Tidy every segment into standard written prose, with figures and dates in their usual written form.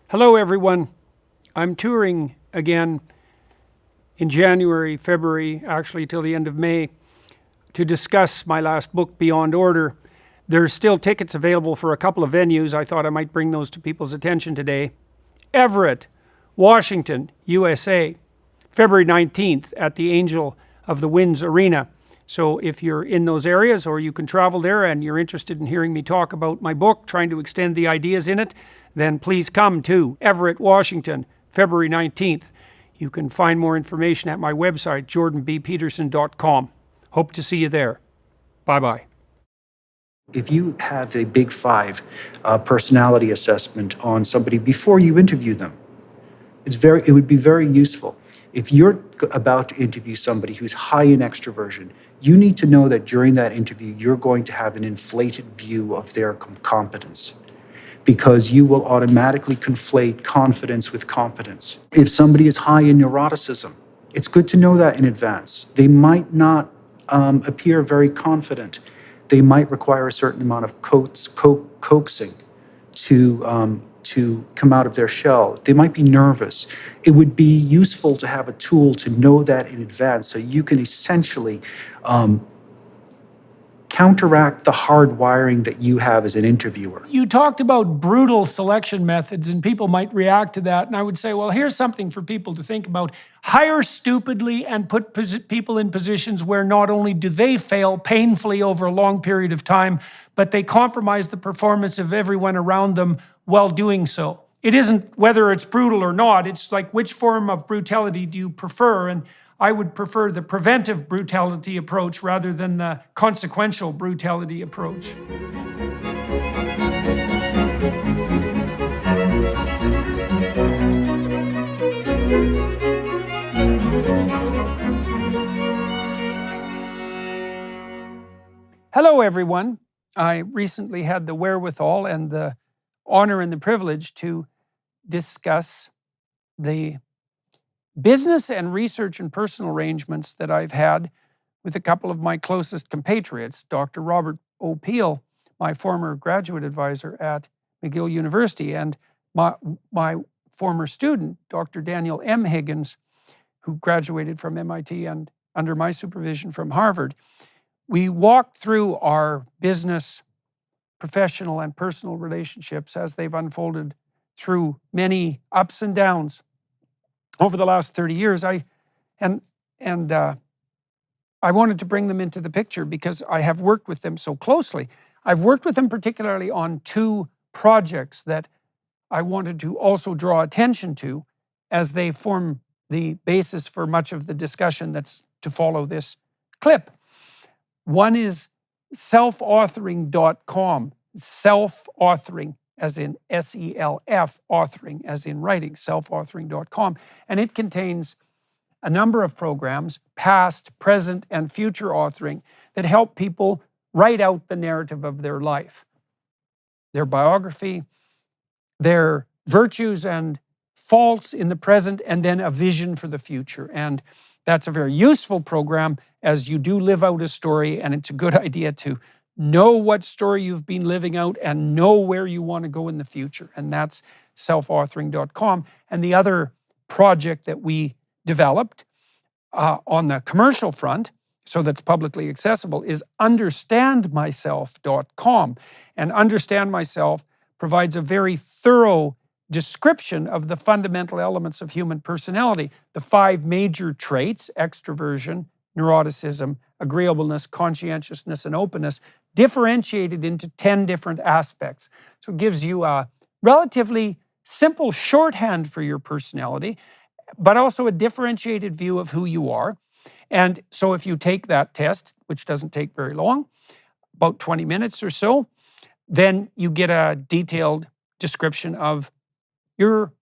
Hello, everyone. I'm touring again in January, February, actually till the end of May, to discuss my last book, Beyond Order. There's still tickets available for a couple of venues. I thought I might bring those to people's attention today. Everett, Washington, USA, February 19th at the Angel of the Winds Arena. So if you're in those areas or you can travel there and you're interested in hearing me talk about my book, trying to extend the ideas in it, then please come to Everett, Washington, February 19th. You can find more information at my website, jordanbpeterson.com. Hope to see you there. Bye-bye. If you have a Big Five personality assessment on somebody before you interview them, it would be very useful. If you're about to interview somebody who's high in extroversion, you need to know that during that interview, you're going to have an inflated view of their competence, because you will automatically conflate confidence with competence. If somebody is high in neuroticism, it's good to know that in advance. They might not appear very confident. They might require a certain amount of coaxing to come out of their shell. They might be nervous. It would be useful to have a tool to know that in advance, so you can essentially counteract the hard wiring that you have as an interviewer. You talked about brutal selection methods, and people might react to that. And I would say, well, here's something for people to think about. Hire stupidly and put people in positions where not only do they fail painfully over a long period of time, but they compromise the performance of everyone around them while doing so. It isn't whether it's brutal or not. It's like, which form of brutality do you prefer? And I would prefer the preventive brutality approach rather than the consequential brutality approach. Hello, everyone. I recently had the wherewithal and the honor and the privilege to discuss the business and research and personal arrangements that I've had with a couple of my closest compatriots, Dr. Robert O. Peel, my former graduate advisor at McGill University, and my former student, Dr. Daniel M. Higgins, who graduated from MIT and under my supervision from Harvard. We walked through our business, professional, and personal relationships as they've unfolded through many ups and downs over the last 30 years. I wanted to bring them into the picture because I have worked with them so closely. I've worked with them particularly on two projects that I wanted to also draw attention to as they form the basis for much of the discussion that's to follow this clip. One is self-authoring.com, self-authoring as in S-E-L-F, authoring as in writing, self-authoring.com. And it contains a number of programs, past, present, and future authoring, that help people write out the narrative of their life, their biography, their virtues and faults in the present, and then a vision for the future. And that's a very useful program as you do live out a story, and it's a good idea to know what story you've been living out and know where you want to go in the future. And that's self-authoring.com. And the other project that we developed on the commercial front, so that's publicly accessible, is understandmyself.com. And Understand Myself provides a very thorough description of the fundamental elements of human personality, the 5 major traits: extroversion, neuroticism, agreeableness, conscientiousness, and openness, differentiated into 10 different aspects. So it gives you a relatively simple shorthand for your personality, but also a differentiated view of who you are. And so if you take that test, which doesn't take very long, about 20 minutes or so, then you get a detailed description of your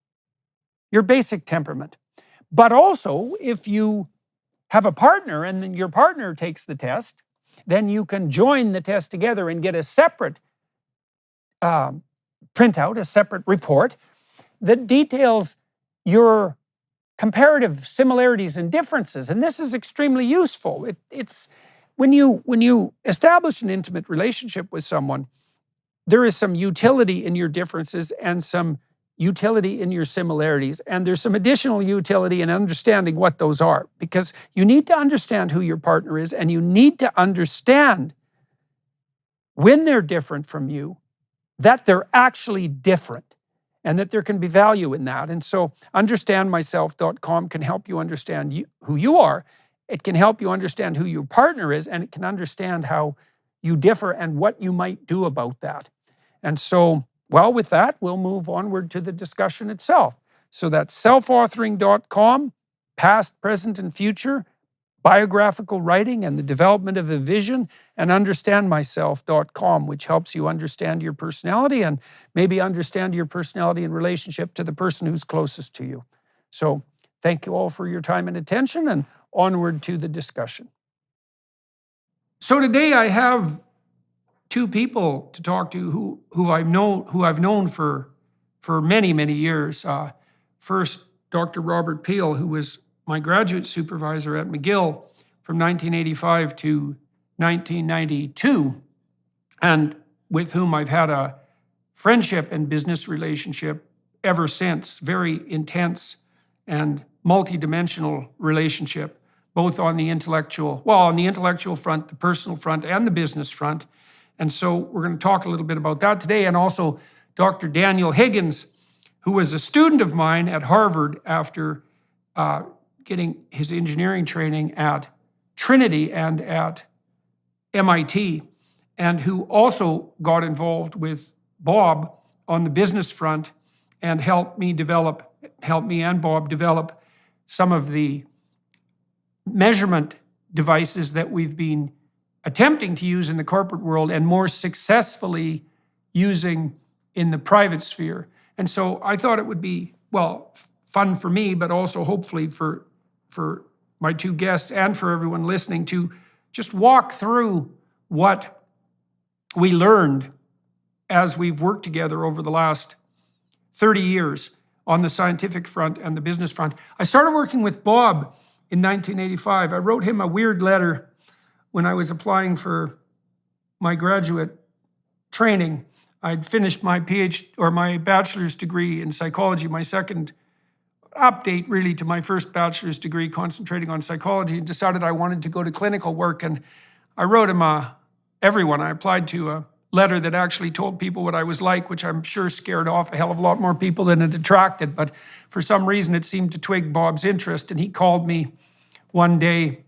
basic temperament. But also, if you have a partner and then your partner takes the test, then you can join the test together and get a separate printout, a separate report that details your comparative similarities and differences. And this is extremely useful. It's when you establish an intimate relationship with someone, there is some utility in your differences and some utility in your similarities, and there's some additional utility in understanding what those are, because you need to understand who your partner is, and you need to understand when they're different from you, that they're actually different and that there can be value in that. And so understandmyself.com can help you understand who you are. It can help you understand who your partner is, and it can understand how you differ and what you might do about that. And so, well, with that, we'll move onward to the discussion itself. So that's selfauthoring.com, past, present, and future, biographical writing and the development of a vision, and understandmyself.com, which helps you understand your personality and maybe understand your personality in relationship to the person who's closest to you. So thank you all for your time and attention, and onward to the discussion. So today I have two people to talk to who I've known for many years. First, Dr. Robert Peel, who was my graduate supervisor at McGill from 1985 to 1992, and with whom I've had a friendship and business relationship ever since, very intense and multidimensional relationship, both on the intellectual front, the personal front, and the business front. And so we're going to talk a little bit about that today. And also Dr. Daniel Higgins, who was a student of mine at Harvard after getting his engineering training at Trinity and at MIT, and who also got involved with Bob on the business front and helped me and Bob develop some of the measurement devices that we've been attempting to use in the corporate world and more successfully using in the private sphere. And so I thought it would be, well, fun for me, but also hopefully for my two guests and for everyone listening to just walk through what we learned as we've worked together over the last 30 years on the scientific front and the business front. I started working with Bob in 1985. I wrote him a weird letter when I was applying for my graduate training. I'd finished my my bachelor's degree in psychology, my second update really to my first bachelor's degree concentrating on psychology, and decided I wanted to go to clinical work. And I wrote him I applied to a letter that actually told people what I was like, which I'm sure scared off a hell of a lot more people than it attracted. But for some reason, it seemed to twig Bob's interest. And he called me one day.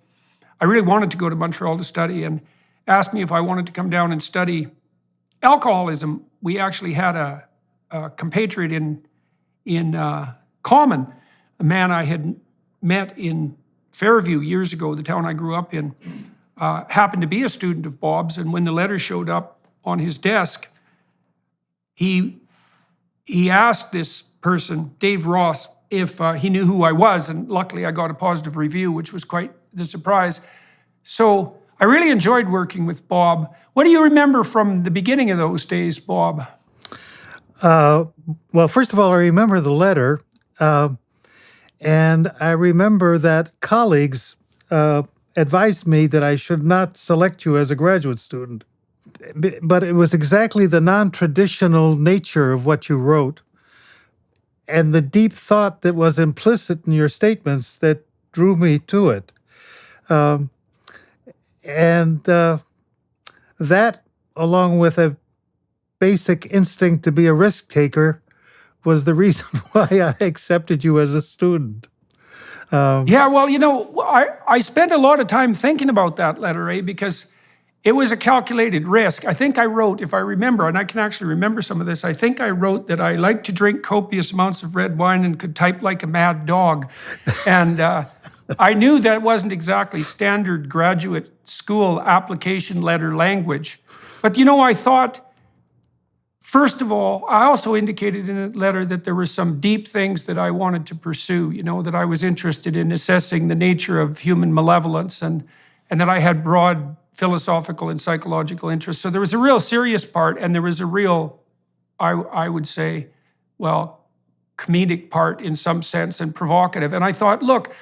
I really wanted to go to Montreal to study, and asked me if I wanted to come down and study alcoholism. We actually had a compatriot in common, a man I had met in Fairview years ago, the town I grew up in, happened to be a student of Bob's. And when the letter showed up on his desk, he asked this person, Dave Ross, if he knew who I was. And luckily I got a positive review, which was quite the surprise. So I really enjoyed working with Bob. What do you remember from the beginning of those days, Bob? Well, first of all, I remember the letter. And I remember that colleagues advised me that I should not select you as a graduate student. But it was exactly the non-traditional nature of what you wrote and the deep thought that was implicit in your statements that drew me to it. That, along with a basic instinct to be a risk taker, was the reason why I accepted you as a student. Yeah, well, I spent a lot of time thinking about that letter, because it was a calculated risk. I think I wrote, if I remember, and I can actually remember some of this, I think I wrote that I liked to drink copious amounts of red wine and could type like a mad dog. And I knew that wasn't exactly standard graduate school application letter language. But I thought, first of all, I also indicated in a letter that there were some deep things that I wanted to pursue, that I was interested in assessing the nature of human malevolence, and that I had broad philosophical and psychological interests. So there was a real serious part, and there was a real, I would say, well, comedic part in some sense, and provocative. And I thought, look,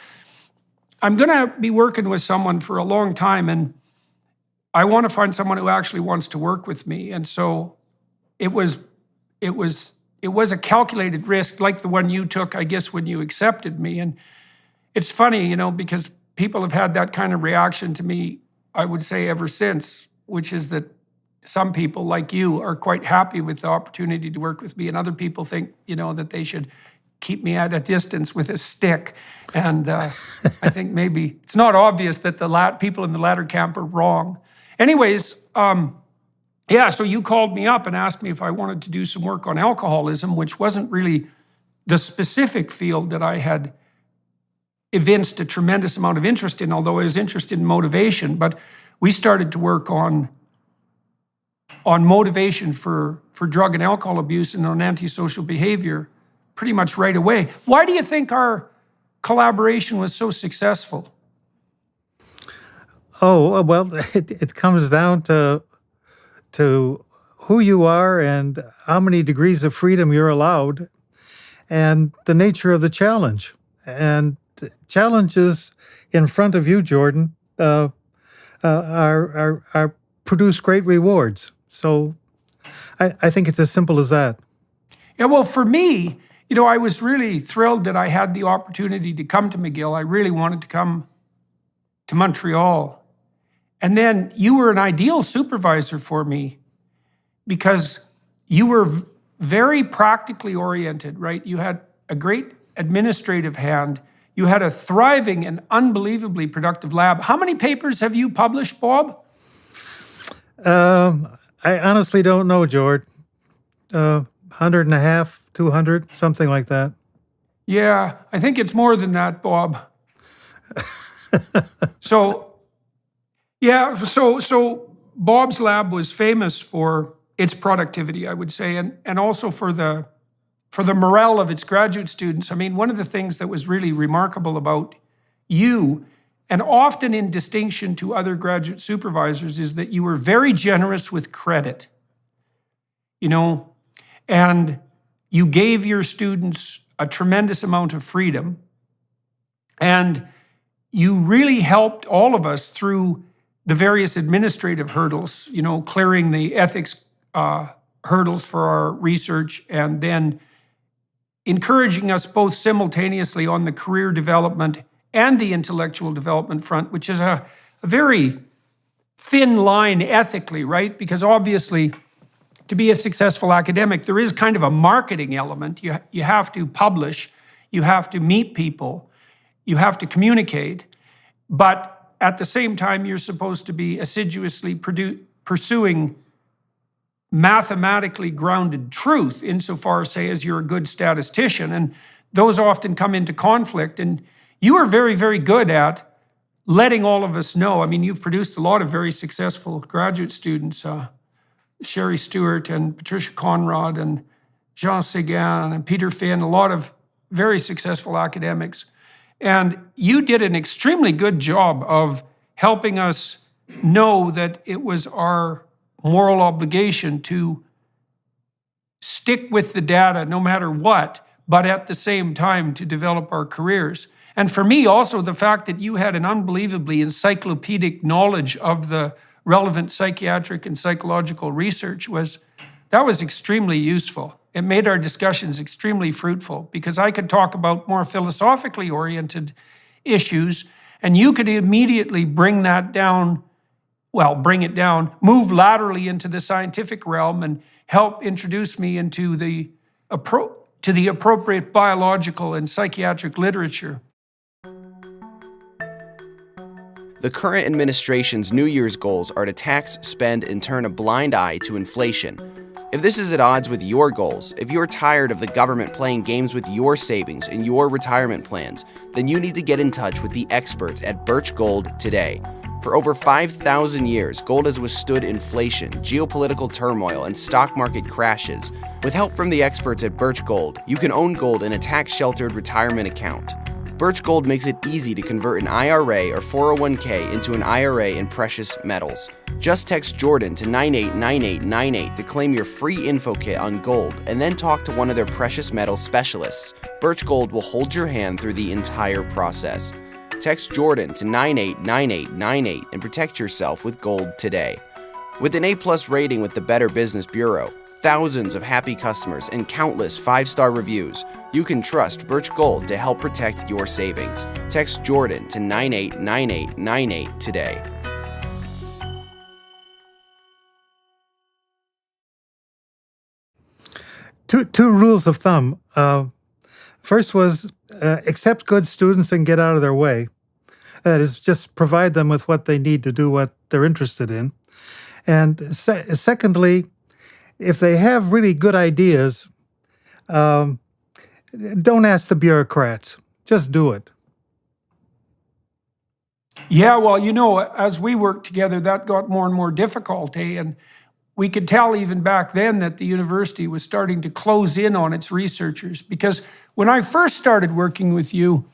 I'm going to be working with someone for a long time, and I want to find someone who actually wants to work with me. And so it was it was a calculated risk like the one you took, I guess, when you accepted me. And it's funny, because people have had that kind of reaction to me, I would say, ever since, which is that some people like you are quite happy with the opportunity to work with me, and other people think, that they should keep me at a distance with a stick. And I think maybe it's not obvious that the people in the latter camp are wrong. Anyways, so you called me up and asked me if I wanted to do some work on alcoholism, which wasn't really the specific field that I had evinced a tremendous amount of interest in, although I was interested in motivation. But we started to work on motivation for drug and alcohol abuse and on antisocial behavior pretty much right away. Why do you think our collaboration was so successful? Oh, well, it comes down to who you are and how many degrees of freedom you're allowed and the nature of the challenge. And challenges in front of you, Jordan, are produce great rewards. So I think it's as simple as that. Yeah, well, for me, I was really thrilled that I had the opportunity to come to McGill. I really wanted to come to Montreal. And then you were an ideal supervisor for me because you were very practically oriented, right? You had a great administrative hand. You had a thriving and unbelievably productive lab. How many papers have you published, Bob? I honestly don't know, George. 100 and a half, 200, something like that. Yeah, I think it's more than that, Bob. So Bob's lab was famous for its productivity, I would say, and also for the morale of its graduate students. I mean, one of the things that was really remarkable about you, and often in distinction to other graduate supervisors, is that you were very generous with credit, and you gave your students a tremendous amount of freedom, and you really helped all of us through the various administrative hurdles, clearing the ethics hurdles for our research, and then encouraging us both simultaneously on the career development and the intellectual development front, which is a very thin line ethically, right? Because obviously, to be a successful academic, there is kind of a marketing element. You have to publish, you have to meet people, you have to communicate, but at the same time, you're supposed to be assiduously pursuing mathematically grounded truth insofar, say, as you're a good statistician. And those often come into conflict. And you are very, very good at letting all of us know. I mean, you've produced a lot of very successful graduate students, Sherry Stewart and Patricia Conrad and Jean Séguin and Peter Finn, a lot of very successful academics. And you did an extremely good job of helping us know that it was our moral obligation to stick with the data no matter what, but at the same time to develop our careers. And for me also, the fact that you had an unbelievably encyclopedic knowledge of the relevant psychiatric and psychological research was extremely useful. It made our discussions extremely fruitful because I could talk about more philosophically oriented issues and you could immediately bring it down, move laterally into the scientific realm and help introduce me into the appropriate biological and psychiatric literature. The current administration's New Year's goals are to tax, spend, and turn a blind eye to inflation. If this is at odds with your goals, if you're tired of the government playing games with your savings and your retirement plans, then you need to get in touch with the experts at Birch Gold today. For over 5,000 years, gold has withstood inflation, geopolitical turmoil, and stock market crashes. With help from the experts at Birch Gold, you can own gold in a tax-sheltered retirement account. Birch Gold makes it easy to convert an IRA or 401k into an IRA in precious metals. Just text Jordan to 989898 to claim your free info kit on gold and then talk to one of their precious metals specialists. Birch Gold will hold your hand through the entire process. Text Jordan to 989898 and protect yourself with gold today. With an A+ rating with the Better Business Bureau, thousands of happy customers, and countless 5-star reviews, you can trust Birch Gold to help protect your savings. Text Jordan to 989898 today. Two rules of thumb. First was accept good students and get out of their way. That is, just provide them with what they need to do what they're interested in. And secondly, if they have really good ideas, don't ask the bureaucrats. Just do it. Yeah, well, as we worked together, that got more and more difficult, And we could tell even back then that the university was starting to close in on its researchers, because when I first started working with you,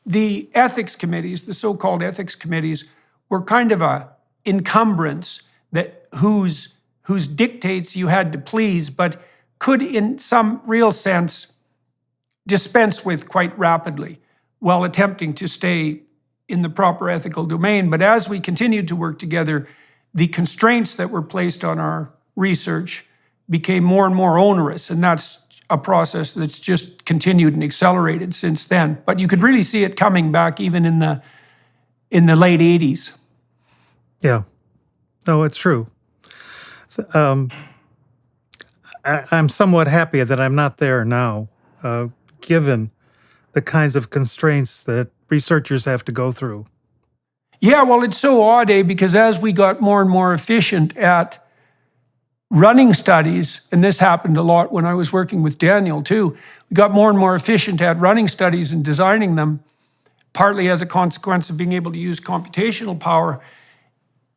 the ethics committees, the so-called ethics committees, were kind of a encumbrance that whose dictates you had to please, but could in some real sense dispense with quite rapidly while attempting to stay in the proper ethical domain. But as we continued to work together, the constraints that were placed on our research became more and more onerous, and that's a process that's just continued and accelerated since then. But you could really see it coming back even in the late 80s. Yeah. No, it's true. I'm somewhat happy that I'm not there now, given the kinds of constraints that researchers have to go through. Yeah, well, it's so odd, because as we got more and more efficient at running studies, and this happened a lot when I was working with Daniel too, we got more and more efficient at running studies and designing them, partly as a consequence of being able to use computational power.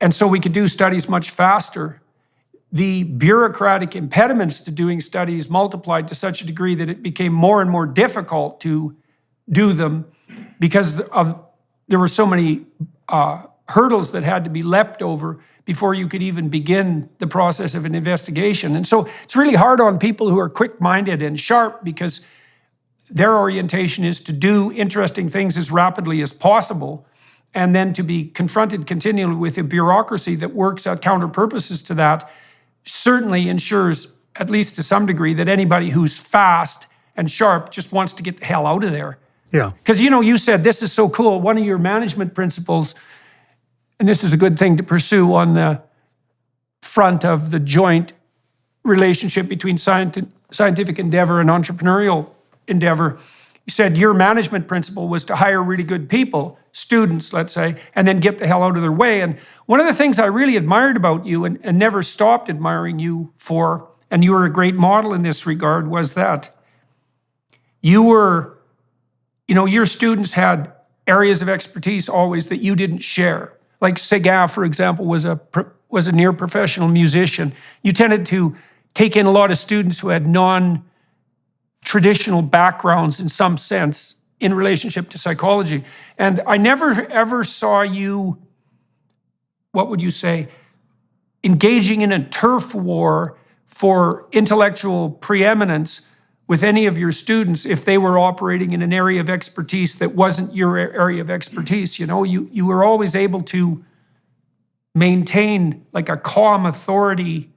And so we could do studies much faster. The bureaucratic impediments to doing studies multiplied to such a degree that it became more and more difficult to do them because there were so many hurdles that had to be leapt over before you could even begin the process of an investigation. And so it's really hard on people who are quick-minded and sharp, because their orientation is to do interesting things as rapidly as possible, and then to be confronted continually with a bureaucracy that works at counter purposes to that certainly ensures, at least to some degree, that anybody who's fast and sharp just wants to get the hell out of there. Yeah. Because, you said this is so cool. One of your management principles, and this is a good thing to pursue on the front of the joint relationship between scientific endeavor and entrepreneurial endeavor. You said your management principle was to hire really good people, students, let's say, and then get the hell out of their way. And one of the things I really admired about you and never stopped admiring you for, and you were a great model in this regard, was that you were, your students had areas of expertise always that you didn't share. Like Seguin, for example, was a near professional musician. You tended to take in a lot of students who had non-traditional backgrounds in some sense in relationship to psychology. And I never ever saw you, what would you say, engaging in a turf war for intellectual preeminence with any of your students if they were operating in an area of expertise that wasn't your area of expertise. You were always able to maintain like a calm authority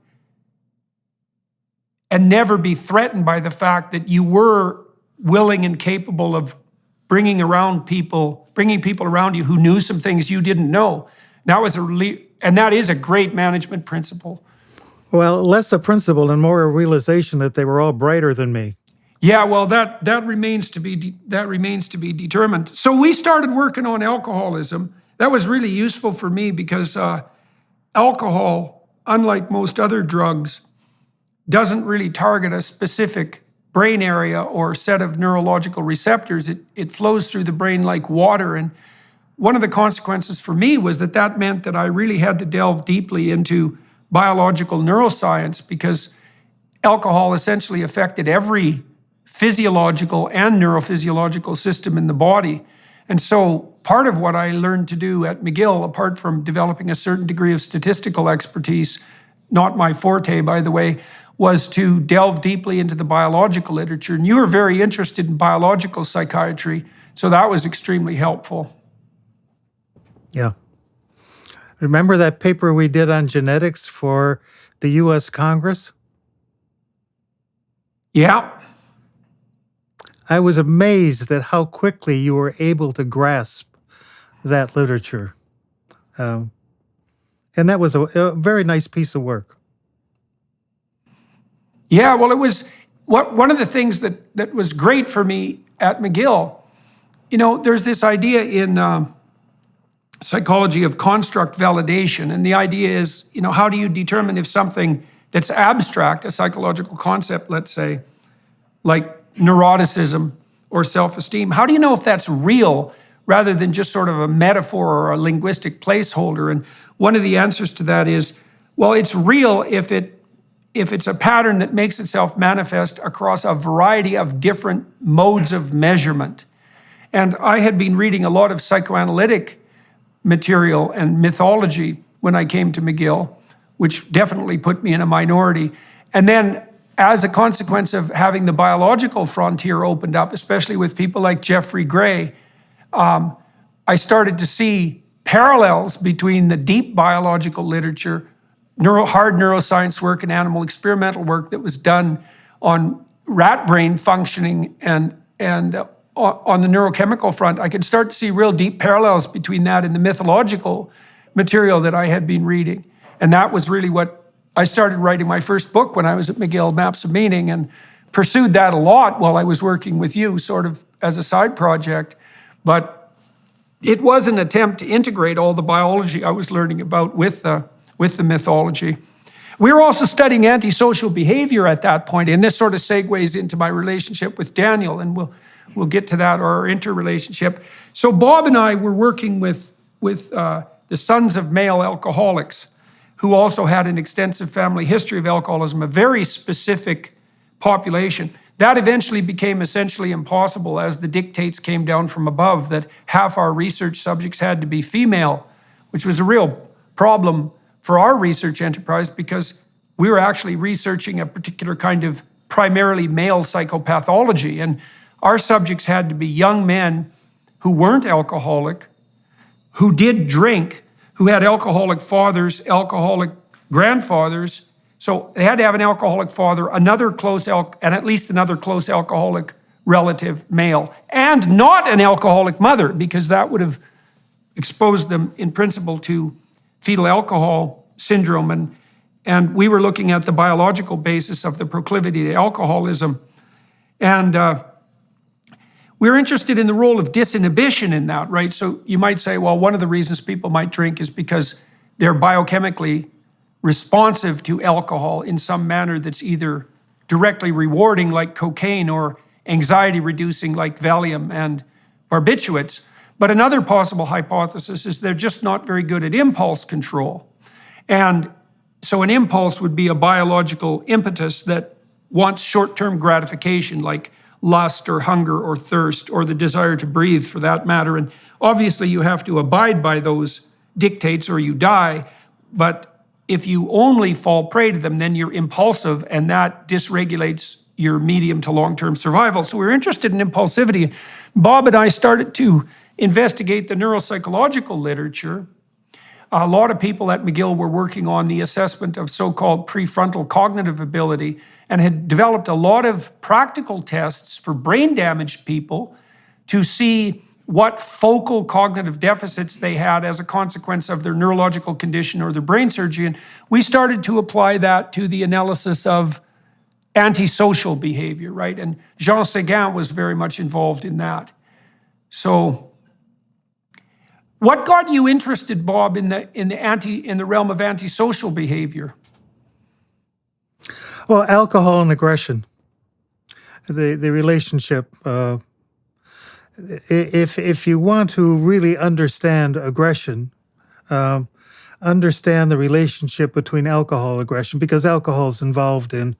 and never be threatened by the fact that you were willing and capable of bringing people around you who knew some things you didn't know. That is a great management principle. Well, less a principle and more a realization that they were all brighter than me. Yeah, well, that remains to be determined. So we started working on alcoholism. That was really useful for me because alcohol, unlike most other drugs, doesn't really target a specific brain area or set of neurological receptors. It flows through the brain like water. And one of the consequences for me was that meant that I really had to delve deeply into biological neuroscience, because alcohol essentially affected every physiological and neurophysiological system in the body. And so part of what I learned to do at McGill, apart from developing a certain degree of statistical expertise, not my forte, by the way, was to delve deeply into the biological literature. And you were very interested in biological psychiatry, so that was extremely helpful. Yeah. Remember that paper we did on genetics for the U.S. Congress? Yeah. I was amazed at how quickly you were able to grasp that literature. Um, and that was a very nice piece of work. Yeah, well, it was one of the things that was great for me at McGill. There's this idea in psychology of construct validation. And the idea is, how do you determine if something that's abstract, a psychological concept, let's say, like neuroticism or self-esteem, how do you know if that's real rather than just sort of a metaphor or a linguistic placeholder? And one of the answers to that is, well, it's real if it's a pattern that makes itself manifest across a variety of different modes of measurement. And I had been reading a lot of psychoanalytic material and mythology when I came to McGill, which definitely put me in a minority. And then as a consequence of having the biological frontier opened up, especially with people like Jeffrey Gray, I started to see parallels between the deep biological literature, hard neuroscience work and animal experimental work that was done on rat brain functioning and on the neurochemical front. I could start to see real deep parallels between that and the mythological material that I had been reading. And that was really what I started writing my first book when I was at McGill, Maps of Meaning, and pursued that a lot while I was working with you, sort of as a side project. But it was an attempt to integrate all the biology I was learning about with the mythology. We were also studying antisocial behavior at that point, and this sort of segues into my relationship with Daniel, and we'll get to that, or our interrelationship. So Bob and I were working with the sons of male alcoholics who also had an extensive family history of alcoholism, a very specific population. That eventually became essentially impossible as the dictates came down from above that half our research subjects had to be female, which was a real problem for our research enterprise because we were actually researching a particular kind of primarily male psychopathology. And our subjects had to be young men who weren't alcoholic, who did drink, who had alcoholic fathers, alcoholic grandfathers. So they had to have an alcoholic father, and at least another close alcoholic relative male, and not an alcoholic mother, because that would have exposed them in principle to fetal alcohol syndrome. And we were looking at the biological basis of the proclivity to alcoholism. And we were interested in the role of disinhibition in that, right? So you might say, well, one of the reasons people might drink is because they're biochemically responsive to alcohol in some manner that's either directly rewarding, like cocaine, or anxiety reducing, like Valium and barbiturates. But another possible hypothesis is they're just not very good at impulse control. And so an impulse would be a biological impetus that wants short-term gratification, like lust or hunger or thirst or the desire to breathe, for that matter. And obviously you have to abide by those dictates or you die. But if you only fall prey to them, then you're impulsive, and that dysregulates your medium to long-term survival. So we're interested in impulsivity. Bob and I started to investigate the neuropsychological literature. A lot of people at McGill were working on the assessment of so-called prefrontal cognitive ability and had developed a lot of practical tests for brain-damaged people to see what focal cognitive deficits they had as a consequence of their neurological condition or their brain surgery. And we started to apply that to the analysis of antisocial behavior, right? And Jean Séguin was very much involved in that. So what got you interested, Bob, in the realm of antisocial behavior? Well, alcohol and aggression, the relationship. If you want to really understand aggression, understand the relationship between alcohol and aggression, because alcohol is involved in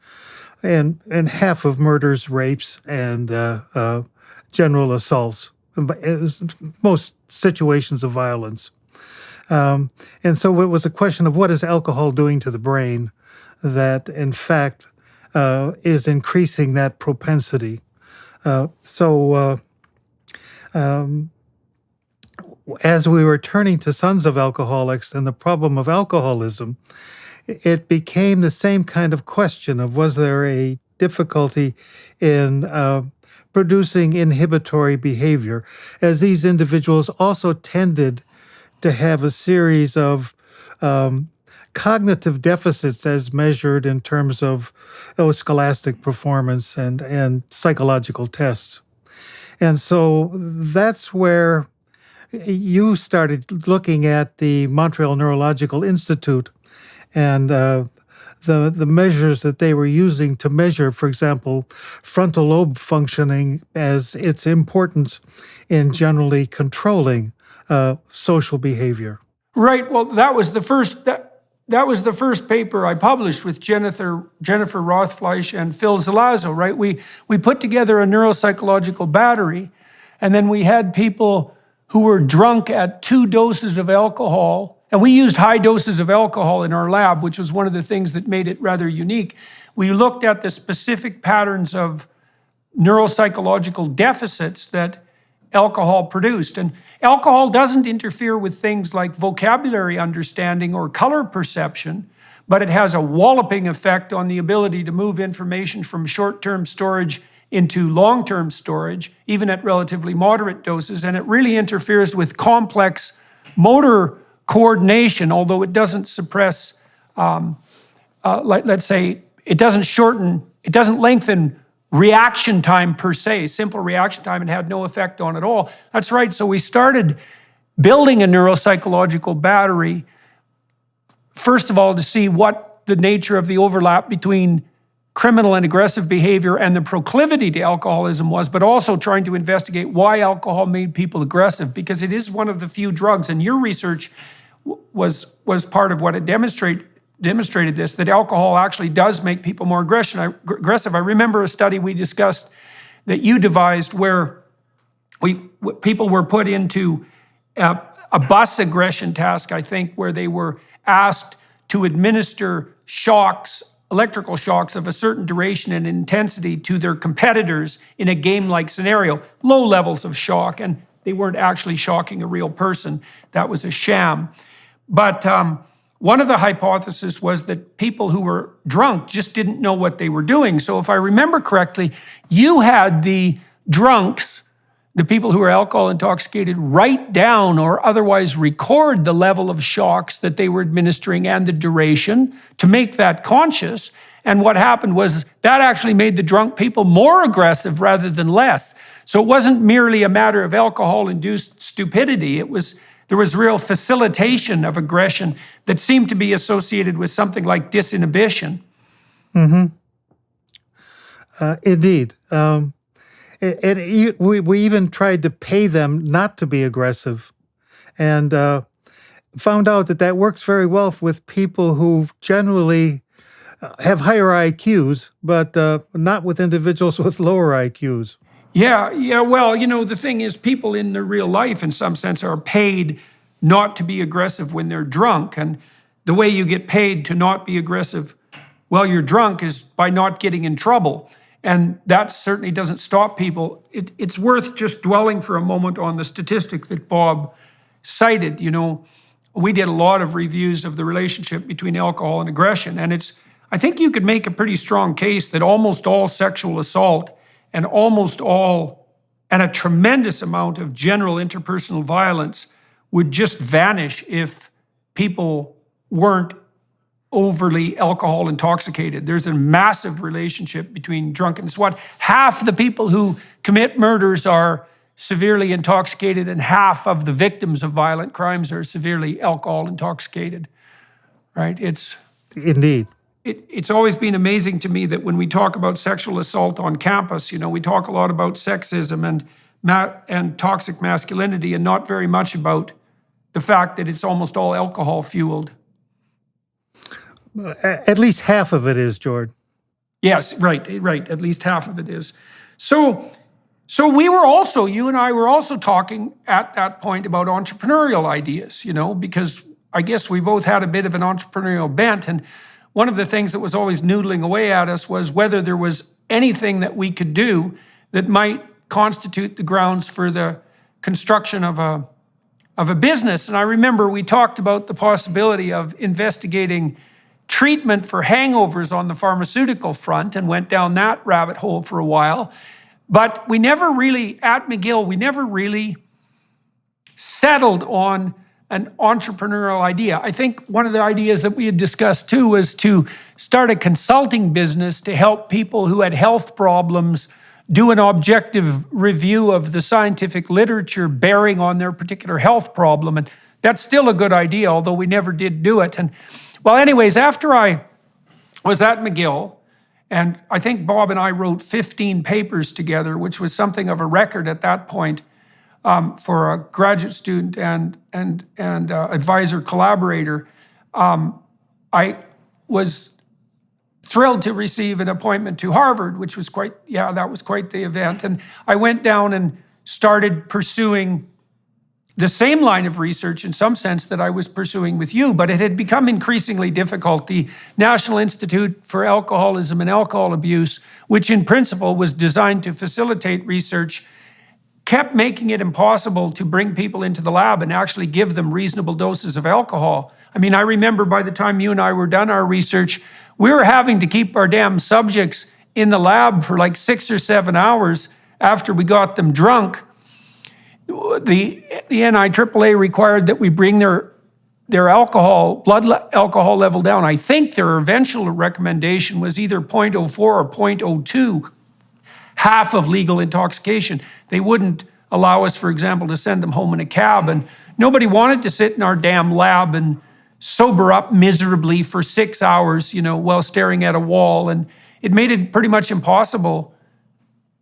half of murders, rapes, and general assaults, most situations of violence. And so it was a question of what is alcohol doing to the brain that, in fact, is increasing that propensity. As we were turning to Sons of Alcoholics and the problem of alcoholism, it became the same kind of question of, was there a difficulty in producing inhibitory behavior, as these individuals also tended to have a series of cognitive deficits as measured in terms of scholastic performance and psychological tests. And so that's where you started looking at the Montreal Neurological Institute and the measures that they were using to measure, for example, frontal lobe functioning as its importance in generally controlling social behavior. Right. Well, that was the first paper I published with Jennifer Rothfleisch and Phil Zalazzo. Right. We put together a neuropsychological battery, and then we had people who were drunk at 2 doses of alcohol. And we used high doses of alcohol in our lab, which was one of the things that made it rather unique. We looked at the specific patterns of neuropsychological deficits that alcohol produced. And alcohol doesn't interfere with things like vocabulary understanding or color perception, but it has a walloping effect on the ability to move information from short-term storage into long-term storage, even at relatively moderate doses. And it really interferes with complex motor coordination, although it doesn't suppress, let's say, it doesn't lengthen reaction time per se, simple reaction time. It had no effect on it all. That's right. So we started building a neuropsychological battery, first of all, to see what the nature of the overlap between criminal and aggressive behavior and the proclivity to alcoholism was, but also trying to investigate why alcohol made people aggressive, because it is one of the few drugs, and your research was part of what it demonstrated this, that alcohol actually does make people more aggressive. I remember a study we discussed that you devised where people were put into a bus aggression task, I think, where they were asked to administer shocks, electrical shocks of a certain duration and intensity to their competitors in a game-like scenario, low levels of shock, and they weren't actually shocking a real person. That was a sham. But one of the hypotheses was that people who were drunk just didn't know what they were doing. So if I remember correctly, you had the drunks, the people who were alcohol intoxicated, write down or otherwise record the level of shocks that they were administering and the duration to make that conscious. And what happened was that actually made the drunk people more aggressive rather than less. So it wasn't merely a matter of alcohol-induced stupidity. There was real facilitation of aggression that seemed to be associated with something like disinhibition. Mm-hmm. Indeed. We even tried to pay them not to be aggressive, and found out that works very well with people who generally have higher IQs, but not with individuals with lower IQs. Yeah. Well, the thing is, people in their real life, in some sense, are paid not to be aggressive when they're drunk. And the way you get paid to not be aggressive while you're drunk is by not getting in trouble. And that certainly doesn't stop people. It's worth just dwelling for a moment on the statistic that Bob cited. We did a lot of reviews of the relationship between alcohol and aggression. And I think you could make a pretty strong case that almost all sexual assault and a tremendous amount of general interpersonal violence would just vanish if people weren't overly alcohol intoxicated. There's a massive relationship between drunkenness. Half the people who commit murders are severely intoxicated, and half of the victims of violent crimes are severely alcohol intoxicated, right? Indeed. It's always been amazing to me that when we talk about sexual assault on campus, we talk a lot about sexism and toxic masculinity, and not very much about the fact that it's almost all alcohol fueled. At least half of it is, George. Yes, right. At least half of it is. So you and I were also talking at that point about entrepreneurial ideas, because I guess we both had a bit of an entrepreneurial bent. And one of the things that was always noodling away at us was whether there was anything that we could do that might constitute the grounds for the construction of a business. And I remember we talked about the possibility of investigating treatment for hangovers on the pharmaceutical front and went down that rabbit hole for a while. But we never really, at McGill, we never really settled on an entrepreneurial idea. I think one of the ideas that we had discussed too was to start a consulting business to help people who had health problems do an objective review of the scientific literature bearing on their particular health problem. And that's still a good idea, although we never did do it. And well, anyways, after I was at McGill, and I think Bob and I wrote 15 papers together, which was something of a record at that point for a graduate student and advisor collaborator. I was thrilled to receive an appointment to Harvard, which was that was quite the event. And I went down and started pursuing the same line of research in some sense that I was pursuing with you, but it had become increasingly difficult. The National Institute for Alcoholism and Alcohol Abuse, which in principle was designed to facilitate research, kept making it impossible to bring people into the lab and actually give them reasonable doses of alcohol. I mean, I remember by the time you and I were done our research, we were having to keep our damn subjects in the lab for like 6 or 7 hours after we got them drunk. The NIAAA required that we bring their blood alcohol level down. I think their eventual recommendation was either 0.04 or 0.02, half of legal intoxication. They wouldn't allow us, for example, to send them home in a cab, and nobody wanted to sit in our damn lab and sober up miserably for 6 hours, while staring at a wall. And it made it pretty much impossible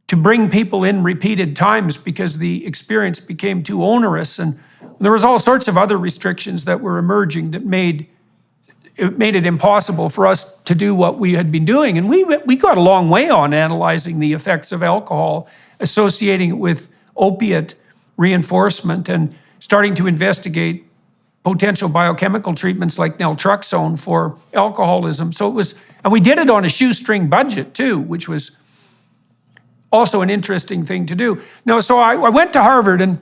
to bring people in repeated times because the experience became too onerous. And there was all sorts of other restrictions that were emerging that made it impossible for us to do what we had been doing. And we got a long way on analyzing the effects of alcohol, associating it with opiate reinforcement, and starting to investigate potential biochemical treatments like naltrexone for alcoholism. And we did it on a shoestring budget too, which was also an interesting thing to do. No, so I went to Harvard, and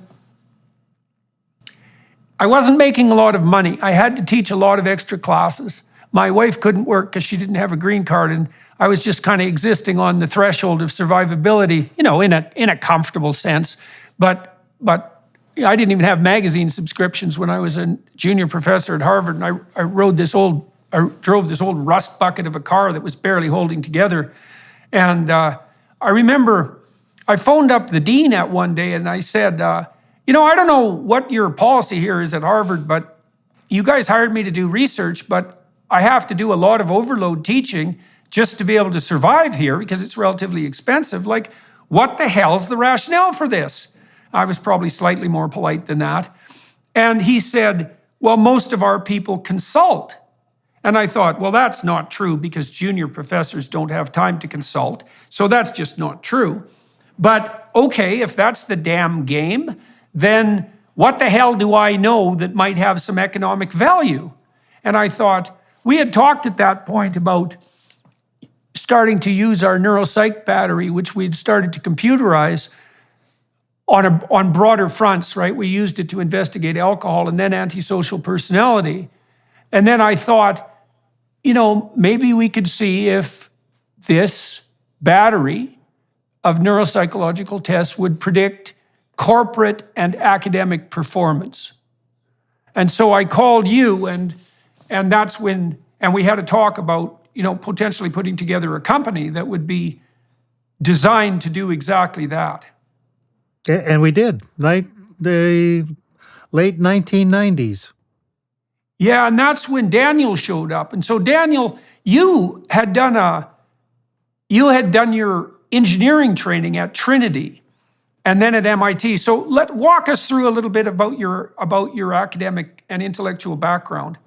I wasn't making a lot of money. I had to teach a lot of extra classes. My wife couldn't work because she didn't have a green card, and I was just kind of existing on the threshold of survivability, in a comfortable sense. But I didn't even have magazine subscriptions when I was a junior professor at Harvard, and I drove this old rust bucket of a car that was barely holding together. And I remember I phoned up the dean at one day and I said, I don't know what your policy here is at Harvard, but you guys hired me to do research, but I have to do a lot of overload teaching just to be able to survive here because it's relatively expensive. Like, what the hell's the rationale for this? I was probably slightly more polite than that. And he said, well, most of our people consult. And I thought, well, that's not true because junior professors don't have time to consult. So that's just not true. But okay, if that's the damn game, then what the hell do I know that might have some economic value? And I thought, we had talked at that point about starting to use our neuropsych battery, which we'd started to computerize on broader fronts, right? We used it to investigate alcohol and then antisocial personality. And then I thought, maybe we could see if this battery of neuropsychological tests would predict corporate and academic performance. And so I called you, and that's when, and we had a talk about, potentially putting together a company that would be designed to do exactly that. And we did, like the late 1990s. Yeah, and that's when Daniel showed up. And so Daniel, you had done your engineering training at Trinity and then at MIT. So walk us through a little bit about your academic and intellectual background.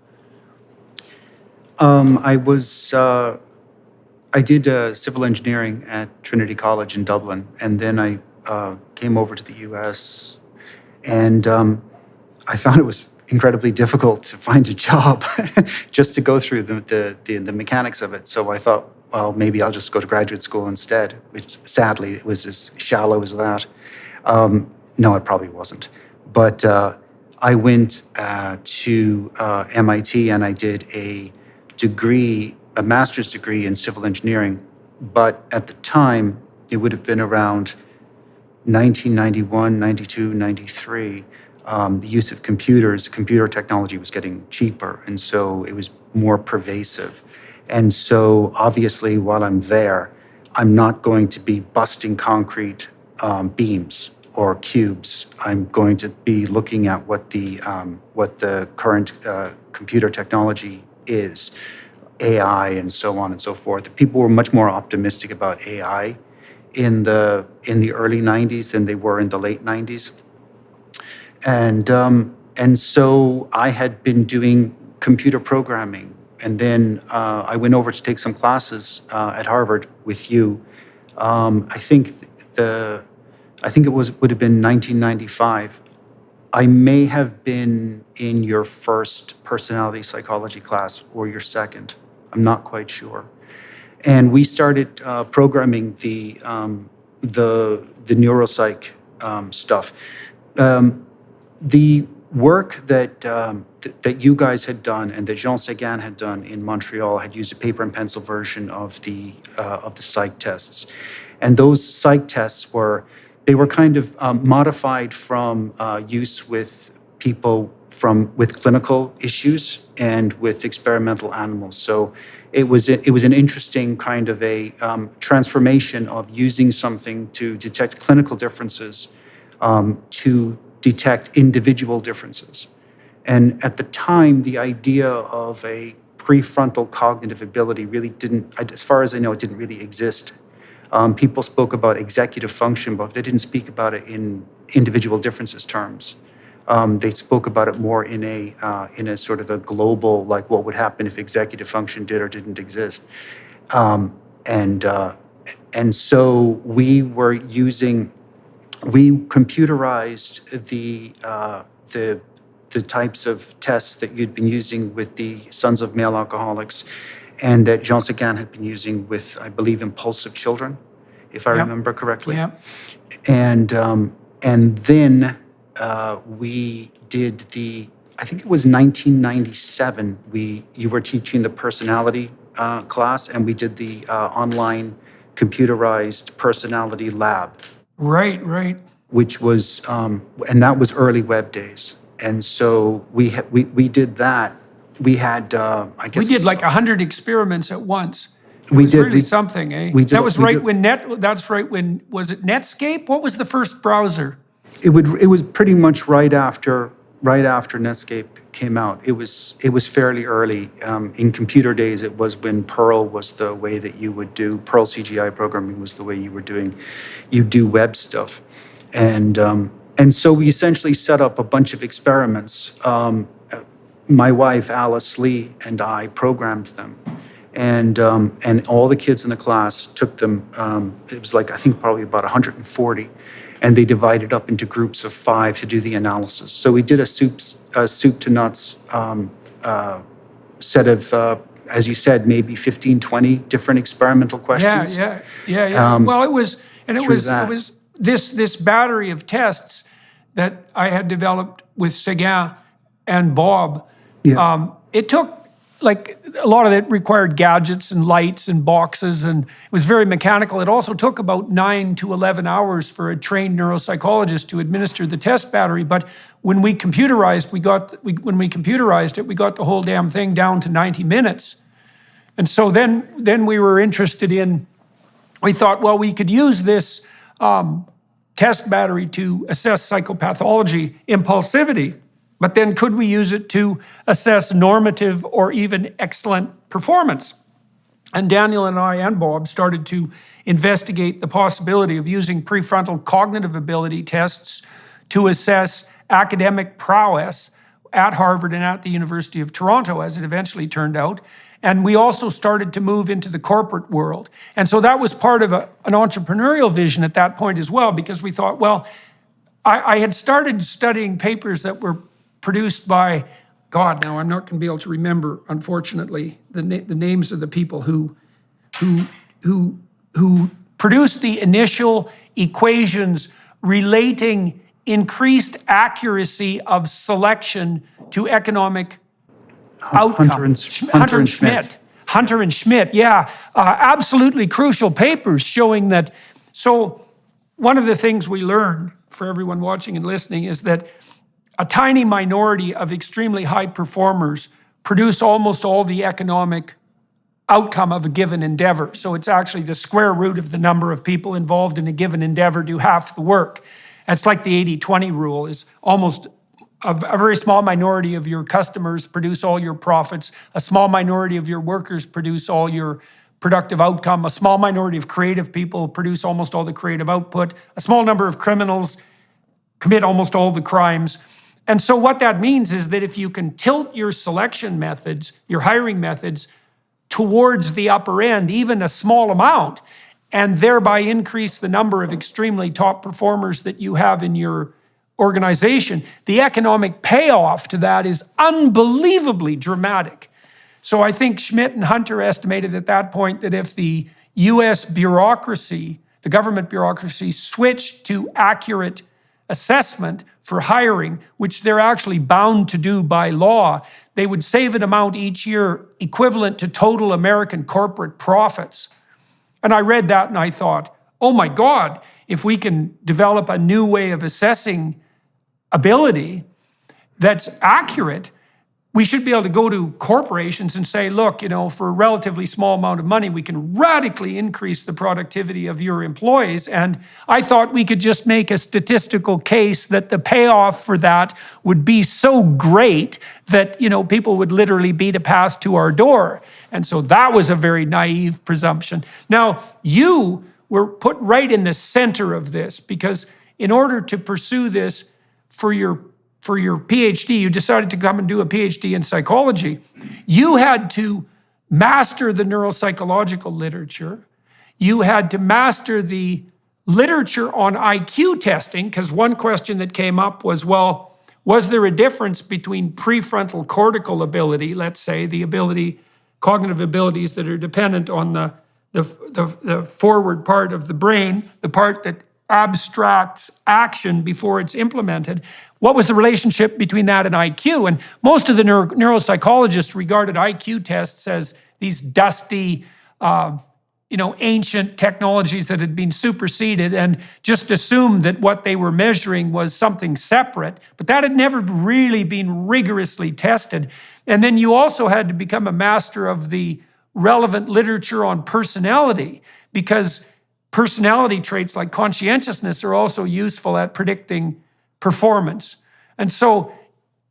I did civil engineering at Trinity College in Dublin, and then I came over to the U.S. and I found it was incredibly difficult to find a job just to go through the mechanics of it. So I thought, well, maybe I'll just go to graduate school instead, which sadly it was as shallow as that. No, it probably wasn't. But I went to MIT and I did a degree, a master's degree in civil engineering, but at the time, it would have been around 1991, 92, 93. The use of computer technology was getting cheaper, and so it was more pervasive. And so obviously, while I'm there, I'm not going to be busting concrete beams or cubes. I'm going to be looking at what the current computer technology is, AI and so on and so forth. People were much more optimistic about AI in the early 90s than they were in the late 90s. And so I had been doing computer programming, and then I went over to take some classes at Harvard with you. I think it would have been 1995. I may have been in your first personality psychology class or your second. I'm not quite sure. And we started programming the neuropsych stuff. The work that you guys had done and that Jean Séguin had done in Montreal had used a paper and pencil version of the psych tests, and those psych tests were kind of modified from use with people with clinical issues and with experimental animals. So it was an interesting kind of a transformation of using something to detect clinical differences to detect individual differences. And at the time, the idea of a prefrontal cognitive ability really didn't, as far as I know, it didn't really exist. People spoke about executive function, but they didn't speak about it in individual differences terms. They spoke about it more in a sort of a global, like what would happen if executive function did or didn't exist. And so we computerized the types of tests that you'd been using with the Sons of Male Alcoholics, and that Jean Séguin had been using with, I believe, impulsive children, if I remember correctly. Yeah. And then we did I think it was 1997. You were teaching the personality class, and we did the online computerized personality lab. Right. Which was, and that was early web days. And so we did that. We had, I guess. We did like 100 experiments at once. It We was did. really something, eh? we did- That was we right did- when, was it Netscape? What was the first browser? It was pretty much right after Netscape came out. It was fairly early. In computer days, it was when Perl was the way that you would do, Perl CGI programming was the way you do web stuff. And so we essentially set up a bunch of experiments. My wife, Alice Lee, and I programmed them. And all the kids in the class took them. It was like, I think probably about 140. And they divided up into groups of 5 to do the analysis. So we did a soup to nuts set of, as you said, maybe 15, 20 different experimental questions. Yeah. Well, it was that. this battery of tests that I had developed with Séguin and Bob. Yeah. It took, like, a lot of it required gadgets and lights and boxes, and it was very mechanical. It also took about 9 to 11 hours for a trained neuropsychologist to administer the test battery. But when we computerized, we got the whole damn thing down to 90 minutes. And so then we were interested in, we thought, well, we could use this test battery to assess psychopathology, impulsivity, but then could we use it to assess normative or even excellent performance? And Daniel and I and Bob started to investigate the possibility of using prefrontal cognitive ability tests to assess academic prowess at Harvard and at the University of Toronto, as it eventually turned out. And we also started to move into the corporate world. And so that was part of an entrepreneurial vision at that point as well, because we thought, well, I had started studying papers that were produced by, God, now I'm not going to be able to remember, unfortunately, the names of the people who produced the initial equations relating increased accuracy of selection to economic outcome. Hunter and Schmidt. Hunter and Schmidt, yeah. Absolutely crucial papers showing that. So one of the things we learned, for everyone watching and listening, is that a tiny minority of extremely high performers produce almost all the economic outcome of a given endeavor. So it's actually the square root of the number of people involved in a given endeavor do half the work. It's like the 80-20 rule, is almost a very small minority of your customers produce all your profits. A small minority of your workers produce all your productive outcome. A small minority of creative people produce almost all the creative output. A small number of criminals commit almost all the crimes. And so what that means is that if you can tilt your selection methods, your hiring methods, towards the upper end, even a small amount, and thereby increase the number of extremely top performers that you have in your organization, the economic payoff to that is unbelievably dramatic. So I think Schmidt and Hunter estimated at that point that if the US bureaucracy, the government bureaucracy, switched to accurate assessment for hiring, which they're actually bound to do by law, they would save an amount each year equivalent to total American corporate profits. And I read that and I thought, oh my God, if we can develop a new way of assessing ability that's accurate, we should be able to go to corporations and say, look, for a relatively small amount of money, we can radically increase the productivity of your employees. And I thought we could just make a statistical case that the payoff for that would be so great that, people would literally beat a path to our door. And so that was a very naive presumption. Now, you were put right in the center of this, because in order to pursue this for your PhD, you decided to come and do a PhD in psychology. You had to master the neuropsychological literature. You had to master the literature on IQ testing, because one question that came up was, well, was there a difference between prefrontal cortical ability, let's say, the ability, cognitive abilities that are dependent on the forward part of the brain, the part that abstracts action before it's implemented. What was the relationship between that and IQ? And most of the neuropsychologists regarded IQ tests as these dusty, ancient technologies that had been superseded, and just assumed that what they were measuring was something separate. But that had never really been rigorously tested. And then you also had to become a master of the relevant literature on personality, because personality traits like conscientiousness are also useful at predicting performance. And so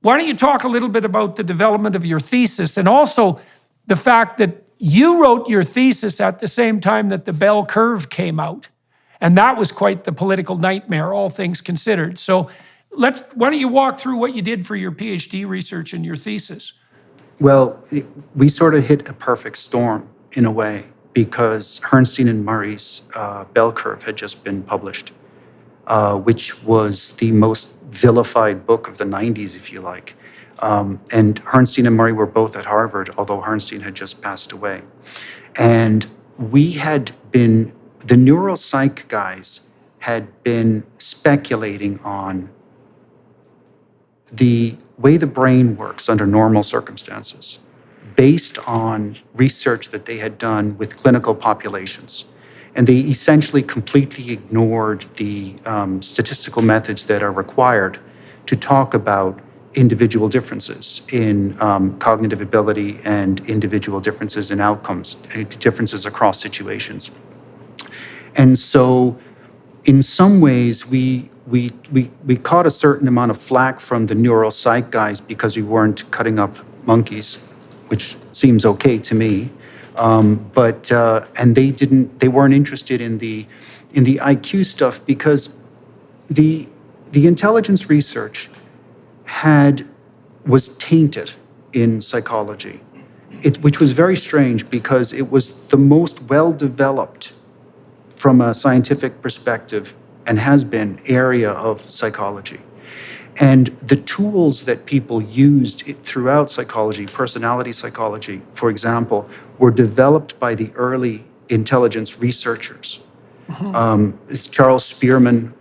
why don't you talk a little bit about the development of your thesis, and also the fact that you wrote your thesis at the same time that the bell curve came out. And that was quite the political nightmare, all things considered. So why don't you walk through what you did for your PhD research and your thesis? Well, we sort of hit a perfect storm in a way, because Herrnstein and Murray's bell curve had just been published, which was the most vilified book of the 90s, if you like. And Herrnstein and Murray were both at Harvard, although Herrnstein had just passed away. And the neuropsych guys had been speculating on the way the brain works under normal circumstances, based on research that they had done with clinical populations. And they essentially completely ignored the statistical methods that are required to talk about individual differences in cognitive ability and individual differences in outcomes, differences across situations. And so in some ways, we caught a certain amount of flack from the neuropsych guys because we weren't cutting up monkeys, which seems okay to me. And they weren't interested in the IQ stuff, because the intelligence research was tainted in psychology, which was very strange, because it was the most well-developed from a scientific perspective, and has been, area of psychology. And the tools that people used throughout psychology, personality psychology, for example, were developed by the early intelligence researchers. Charles Spearman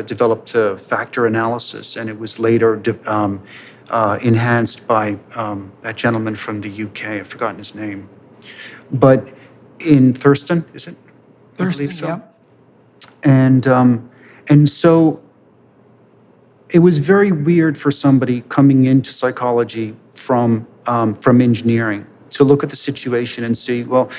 developed factor analysis, and it was later enhanced by that gentleman from the UK. I've forgotten his name. But in Thurston, is it? I Thurston, believe so. yeah. And so it was very weird for somebody coming into psychology from engineering to look at the situation and see, well,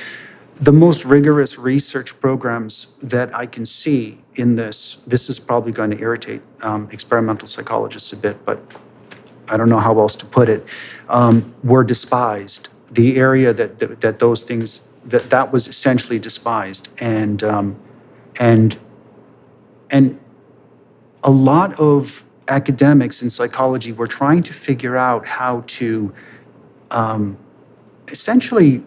the most rigorous research programs that I can see in this is probably going to irritate experimental psychologists a bit, but I don't know how else to put it, were despised. The area that those things, that was essentially despised. And a lot of academics in psychology were trying to figure out how to essentially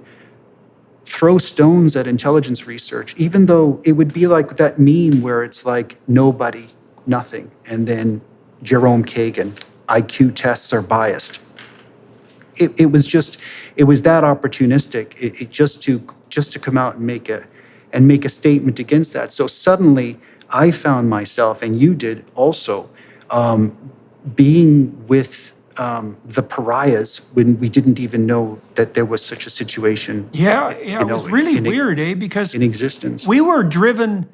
throw stones at intelligence research, even though it would be like that meme where it's like nobody, nothing, and then Jerome Kagan, IQ tests are biased. It was that opportunistic. It just to come out and make a statement against that. So suddenly, I found myself, and you did also, being with the pariahs when we didn't even know that there was such a situation. Yeah, it was really weird, because in existence. we were driven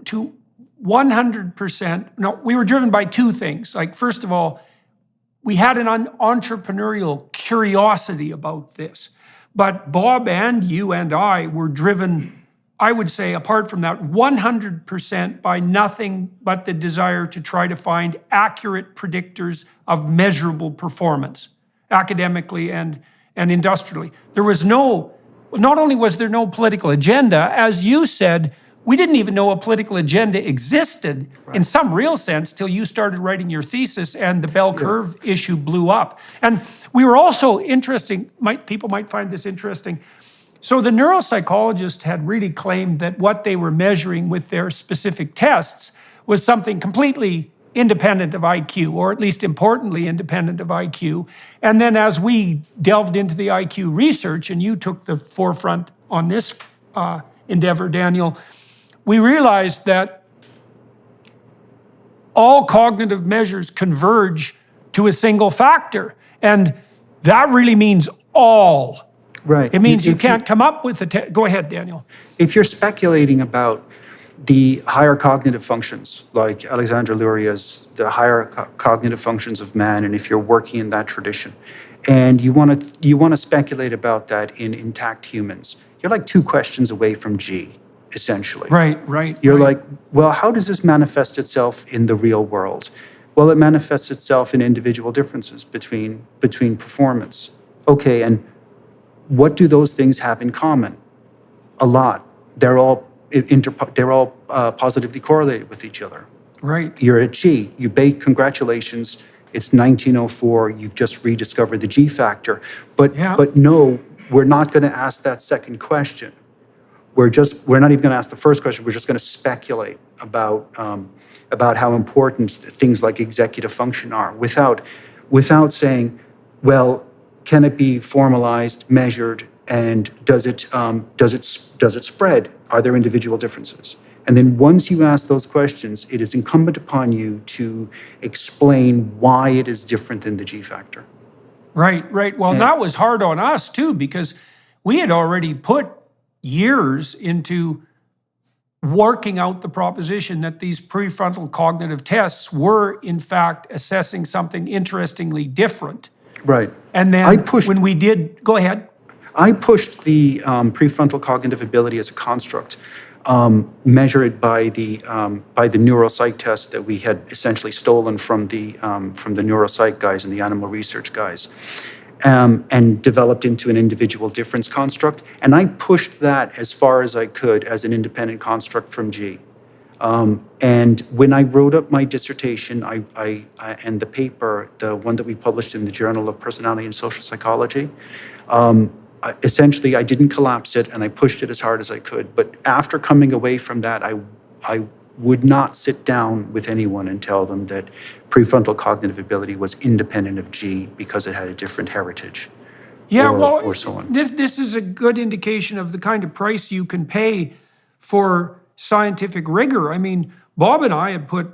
to 100%. No, we were driven by two things. Like, first of all, we had an entrepreneurial curiosity about this. But Bob and you and I were driven, I would say, apart from that, 100% by nothing but the desire to try to find accurate predictors of measurable performance, academically and industrially. There was not only was there no political agenda, as you said, we didn't even know a political agenda existed in some real sense till you started writing your thesis and the bell curve issue blew up. And we were also people might find this interesting. So the neuropsychologists had really claimed that what they were measuring with their specific tests was something completely independent of IQ, or at least importantly independent of IQ. And then as we delved into the IQ research, and you took the forefront on this endeavor, Daniel, we realized that all cognitive measures converge to a single factor. And that really means all. Right. It means you can't come up with go ahead, Daniel. If you're speculating about the higher cognitive functions, like Alexandre Luria's the higher cognitive functions of man, and if you're working in that tradition, and you want to speculate about that in intact humans, you're like 2 questions away from G, essentially. Right. You're like, well, how does this manifest itself in the real world? Well, it manifests itself in individual differences between performance. Okay, and what do those things have in common? A lot. They're all positively correlated with each other. Right. You're at G. You bake, congratulations. It's 1904. You've just rediscovered the G factor. But no, we're not going to ask that second question. We're not even going to ask the first question. We're just going to speculate about how important things like executive function are, without saying, well, can it be formalized, measured, and does it spread? Are there individual differences? And then once you ask those questions, it is incumbent upon you to explain why it is different than the G factor. Right. Well, that was hard on us too, because we had already put years into working out the proposition that these prefrontal cognitive tests were, in fact, assessing something interestingly different. Right. And then when we did, go ahead. I pushed the prefrontal cognitive ability as a construct, measured by the neuropsych test that we had essentially stolen from the neuropsych guys and the animal research guys, and developed into an individual difference construct. And I pushed that as far as I could as an independent construct from G. And when I wrote up my dissertation, I and the paper, the one that we published in the Journal of Personality and Social Psychology, essentially I didn't collapse it and I pushed it as hard as I could. But after coming away from that, I would not sit down with anyone and tell them that prefrontal cognitive ability was independent of G because it had a different heritage. Or so on. This is a good indication of the kind of price you can pay for scientific rigor. I mean, Bob and I had put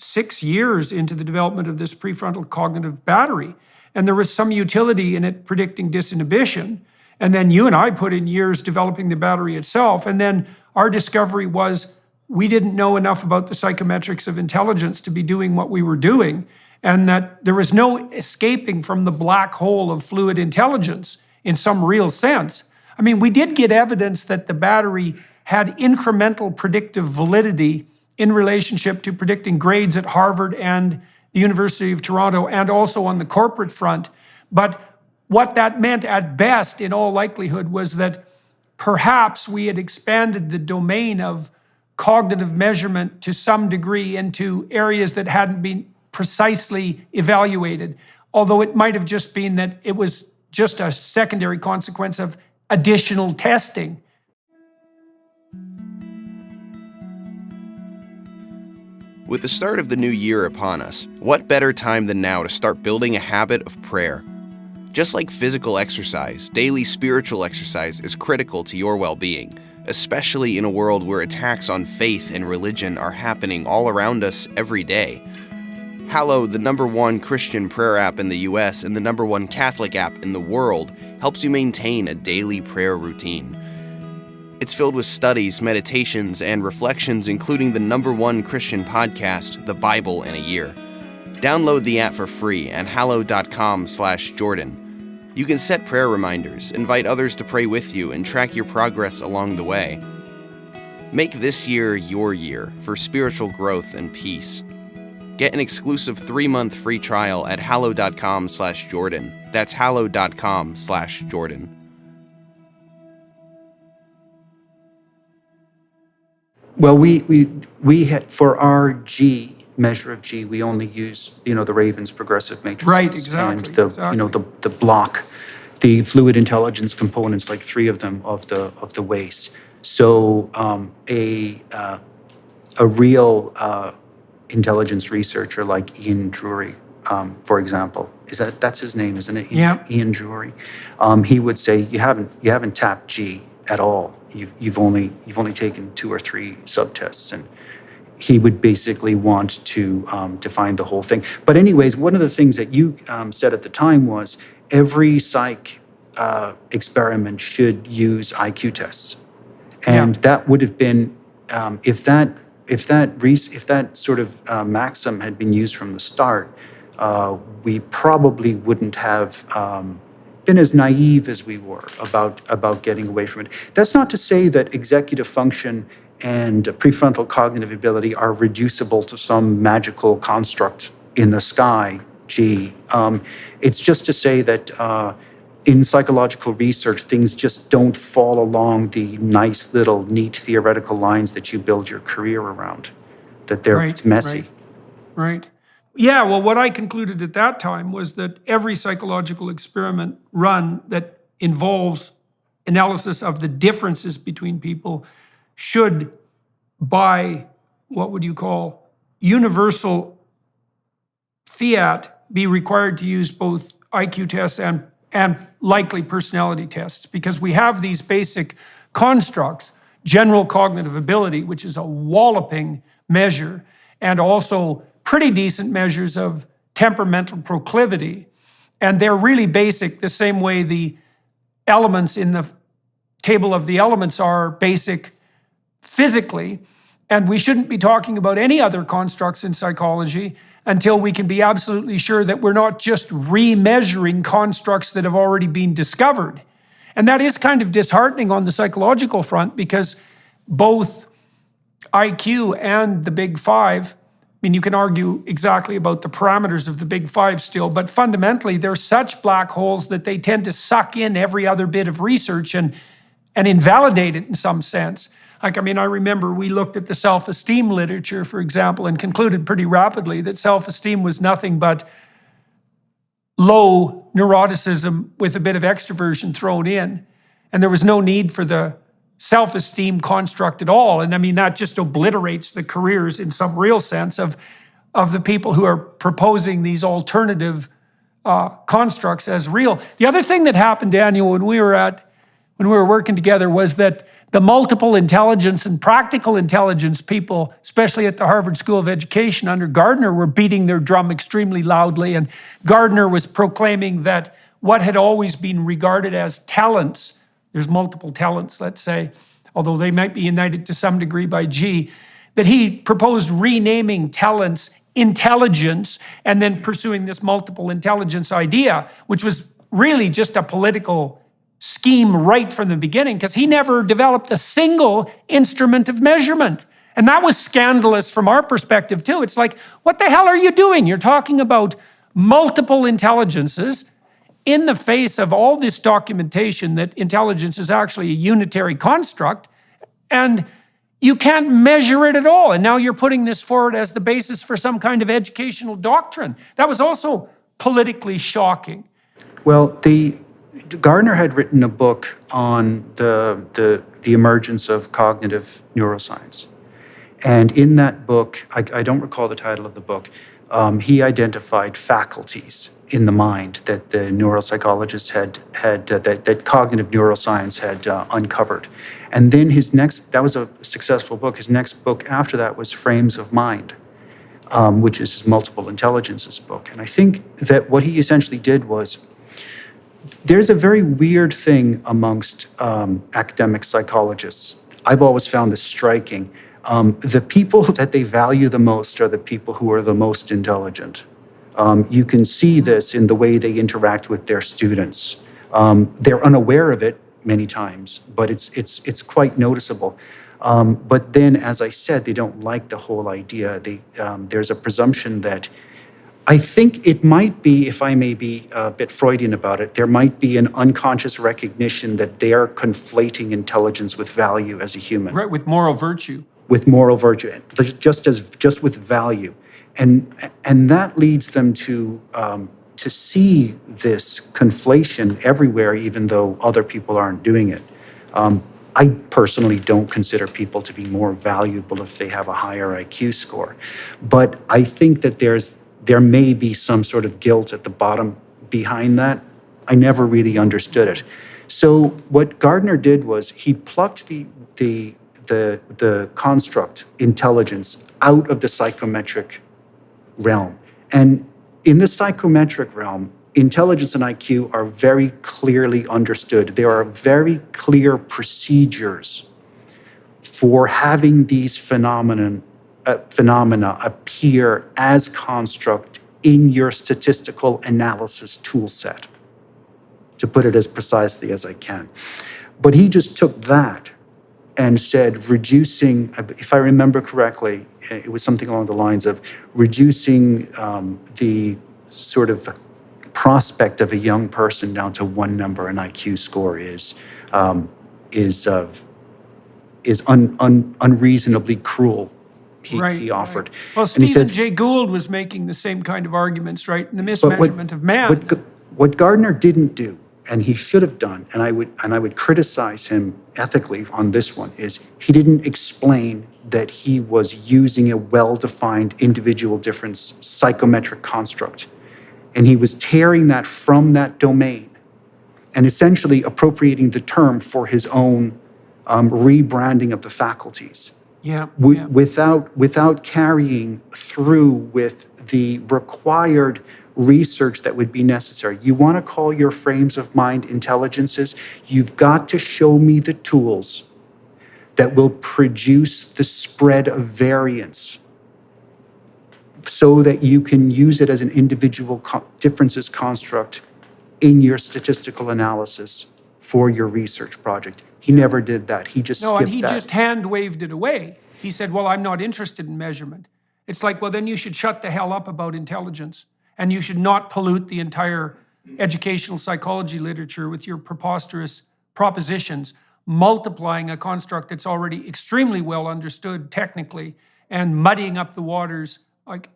6 years into the development of this prefrontal cognitive battery. And there was some utility in it predicting disinhibition. And then you and I put in years developing the battery itself. And then our discovery was we didn't know enough about the psychometrics of intelligence to be doing what we were doing, and that there was no escaping from the black hole of fluid intelligence in some real sense. I mean, we did get evidence that the battery had incremental predictive validity in relationship to predicting grades at Harvard and the University of Toronto, and also on the corporate front. But what that meant at best, in all likelihood, was that perhaps we had expanded the domain of cognitive measurement to some degree into areas that hadn't been precisely evaluated, although it might have just been that it was just a secondary consequence of additional testing. With the start of the new year upon us, what better time than now to start building a habit of prayer? Just like physical exercise, daily spiritual exercise is critical to your well-being, especially in a world where attacks on faith and religion are happening all around us every day. Hallow, the #1 Christian prayer app in the US and the #1 Catholic app in the world, helps you maintain a daily prayer routine. It's filled with studies, meditations, and reflections, including the #1 Christian podcast, The Bible in a Year. Download the app for free at hallow.com/Jordan. You can set prayer reminders, invite others to pray with you, and track your progress along the way. Make this year your year for spiritual growth and peace. Get an exclusive 3-month free trial at hallow.com/Jordan. That's hallow.com/Jordan. Well, we had, for our G, measure of G, we only use, the Raven's progressive matrices. Right, exactly. And the block, the fluid intelligence components, like 3 of them of the WACE. So a real intelligence researcher like Ian Drury, for example, that's his name, isn't it? Yeah. Ian Drury. He would say you haven't tapped G at all. You've only taken 2 or 3 subtests, and he would basically want to define the whole thing. But anyways, one of the things that you said at the time was every psych experiment should use IQ tests, and that would have been if that sort of maxim had been used from the start, we probably wouldn't have been as naive as we were about getting away from it. That's not to say that executive function and prefrontal cognitive ability are reducible to some magical construct in the sky, G. It's just to say that in psychological research, things just don't fall along the nice little neat theoretical lines that you build your career around, that it's messy. Right. Yeah, well, what I concluded at that time was that every psychological experiment run that involves analysis of the differences between people should, by what would you call universal fiat, be required to use both IQ tests and likely personality tests, because we have these basic constructs, general cognitive ability, which is a walloping measure, and also pretty decent measures of temperamental proclivity. And they're really basic, the same way the elements in the table of the elements are basic physically. And we shouldn't be talking about any other constructs in psychology until we can be absolutely sure that we're not just remeasuring constructs that have already been discovered. And that is kind of disheartening on the psychological front, because both IQ and the Big Five, I mean, you can argue exactly about the parameters of the Big Five still, but fundamentally, they're such black holes that they tend to suck in every other bit of research and invalidate it in some sense. Like, I mean, I remember we looked at the self-esteem literature, for example, and concluded pretty rapidly that self-esteem was nothing but low neuroticism with a bit of extroversion thrown in. And there was no need for the self-esteem construct at all. And I mean, that just obliterates the careers in some real sense of the people who are proposing these alternative constructs as real. The other thing that happened, Daniel, when we were working together, was that The multiple intelligence and practical intelligence people, especially at the Harvard School of Education under Gardner, were beating their drum extremely loudly. And Gardner was proclaiming that what had always been regarded as talents, there's multiple talents, let's say, although they might be united to some degree by G, that he proposed renaming talents intelligence and then pursuing this multiple intelligence idea, which was really just a political scheme right from the beginning, because he never developed a single instrument of measurement. And that was scandalous from our perspective too. It's like, what the hell are you doing? You're talking about multiple intelligences in the face of all this documentation that intelligence is actually a unitary construct, and you can't measure it at all. And now you're putting this forward as the basis for some kind of educational doctrine. That was also politically shocking. Well, Gardner had written a book on the emergence of cognitive neuroscience. And in that book, I don't recall the title of the book, he identified faculties in the mind that the neuropsychologists that cognitive neuroscience had uncovered. And then that was a successful book. His next book after that was Frames of Mind, which is his multiple intelligences book. And I think that what he essentially did was, there's a very weird thing amongst academic psychologists. I've always found this striking. The people that they value the most are the people who are the most intelligent. You can see this in the way they interact with their students. They're unaware of it many times, but it's quite noticeable. But then, as I said, they don't like the whole idea. There's a presumption that, I think it might be, if I may be a bit Freudian about it, there might be an unconscious recognition that they're conflating intelligence with value as a human. Right, with moral virtue. With moral virtue, just with value. And that leads them to see this conflation everywhere, even though other people aren't doing it. I personally don't consider people to be more valuable if they have a higher IQ score. But I think that there may be some sort of guilt at the bottom behind that. I never really understood it. So what Gardner did was he plucked the construct intelligence out of the psychometric realm. And in the psychometric realm, intelligence and IQ are very clearly understood. There are very clear procedures for having these phenomena appear as construct in your statistical analysis tool set, to put it as precisely as I can. But he just took that and said, reducing, if I remember correctly, it was something along the lines of reducing the sort of prospect of a young person down to one number, an IQ score is unreasonably cruel. He offered. Right. Well, Stephen Jay Gould was making the same kind of arguments, right? In the mismeasurement of man. What Gardner didn't do, and he should have done, and I would criticize him ethically on this one, is he didn't explain that he was using a well-defined individual difference psychometric construct. And he was tearing that from that domain and essentially appropriating the term for his own rebranding of the faculties. Without carrying through with the required research that would be necessary. You want to call your frames of mind intelligences? You've got to show me the tools that will produce the spread of variance so that you can use it as an individual differences construct in your statistical analysis for your research project. He never did that. He just skipped that. No, and he just hand-waved it away. He said, well, I'm not interested in measurement. It's like, well, then you should shut the hell up about intelligence, and you should not pollute the entire educational psychology literature with your preposterous propositions, multiplying a construct that's already extremely well understood technically and muddying up the waters like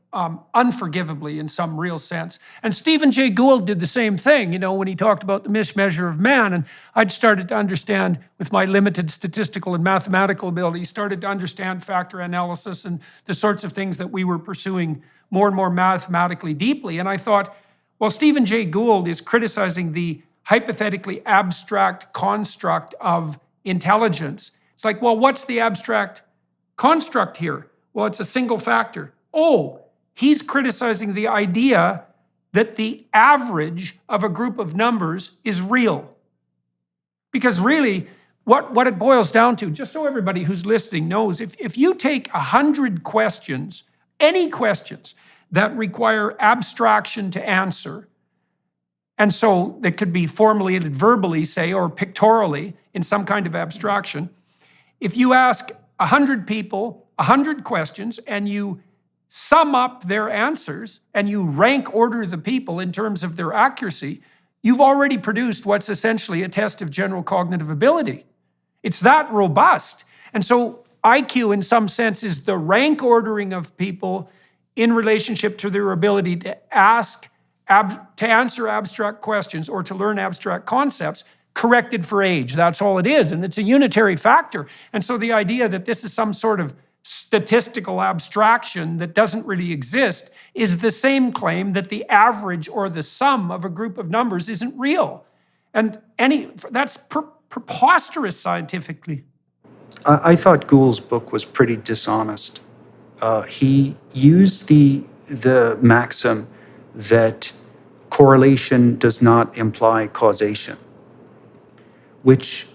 unforgivably in some real sense. And Stephen Jay Gould did the same thing, when he talked about the mismeasure of man. And I'd started to understand, with my limited statistical and mathematical ability, started to understand factor analysis and the sorts of things that we were pursuing more and more mathematically deeply. And I thought, well, Stephen Jay Gould is criticizing the hypothetically abstract construct of intelligence. It's like, well, what's the abstract construct here? Well, it's a single factor. Oh, he's criticizing the idea that the average of a group of numbers is real. Because really, what it boils down to, just so everybody who's listening knows, if you take 100 questions, any questions that require abstraction to answer, and so that could be formulated verbally, say, or pictorially in some kind of abstraction, if you ask 100 people 100 questions and you sum up their answers and you rank order the people in terms of their accuracy, you've already produced what's essentially a test of general cognitive ability. It's that robust. And so IQ, in some sense, is the rank ordering of people in relationship to their ability to answer abstract questions or to learn abstract concepts, corrected for age. That's all it is. And it's a unitary factor. And so the idea that this is some sort of statistical abstraction that doesn't really exist is the same claim that the average or the sum of a group of numbers isn't real. And that's preposterous scientifically. I thought Gould's book was pretty dishonest. He used the maxim that correlation does not imply causation, which,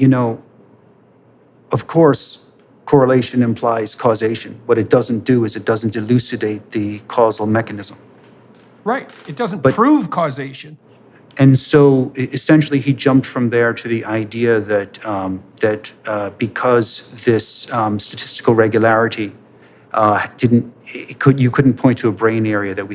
of course, correlation implies causation. What it doesn't do is it doesn't elucidate the causal mechanism. Right. It doesn't prove causation. And so essentially he jumped from there to the idea that because this statistical regularity you couldn't point to a brain area that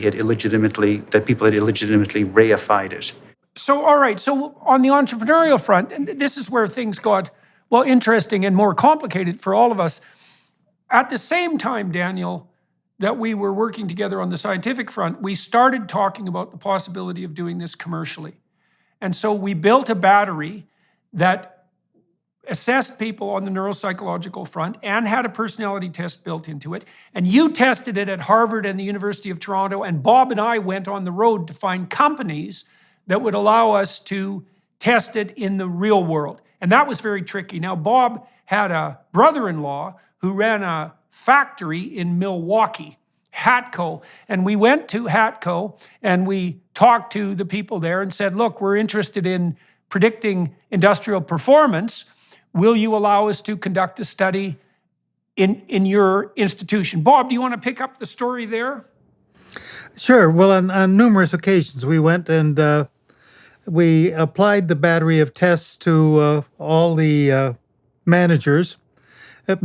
people had illegitimately reified it. So, all right. So on the entrepreneurial front, and this is where things got, well, interesting and more complicated for all of us. At the same time, Daniel, that we were working together on the scientific front, we started talking about the possibility of doing this commercially. And so we built a battery that assessed people on the neuropsychological front and had a personality test built into it. And you tested it at Harvard and the University of Toronto, and Bob and I went on the road to find companies that would allow us to test it in the real world. And that was very tricky. Now, Bob had a brother-in-law who ran a factory in Milwaukee, Hatco. And we went to Hatco and we talked to the people there and said, look, we're interested in predicting industrial performance. Will you allow us to conduct a study in your institution? Bob, do you want to pick up the story there? Sure. Well, on numerous occasions, we went and we applied the battery of tests to all the managers,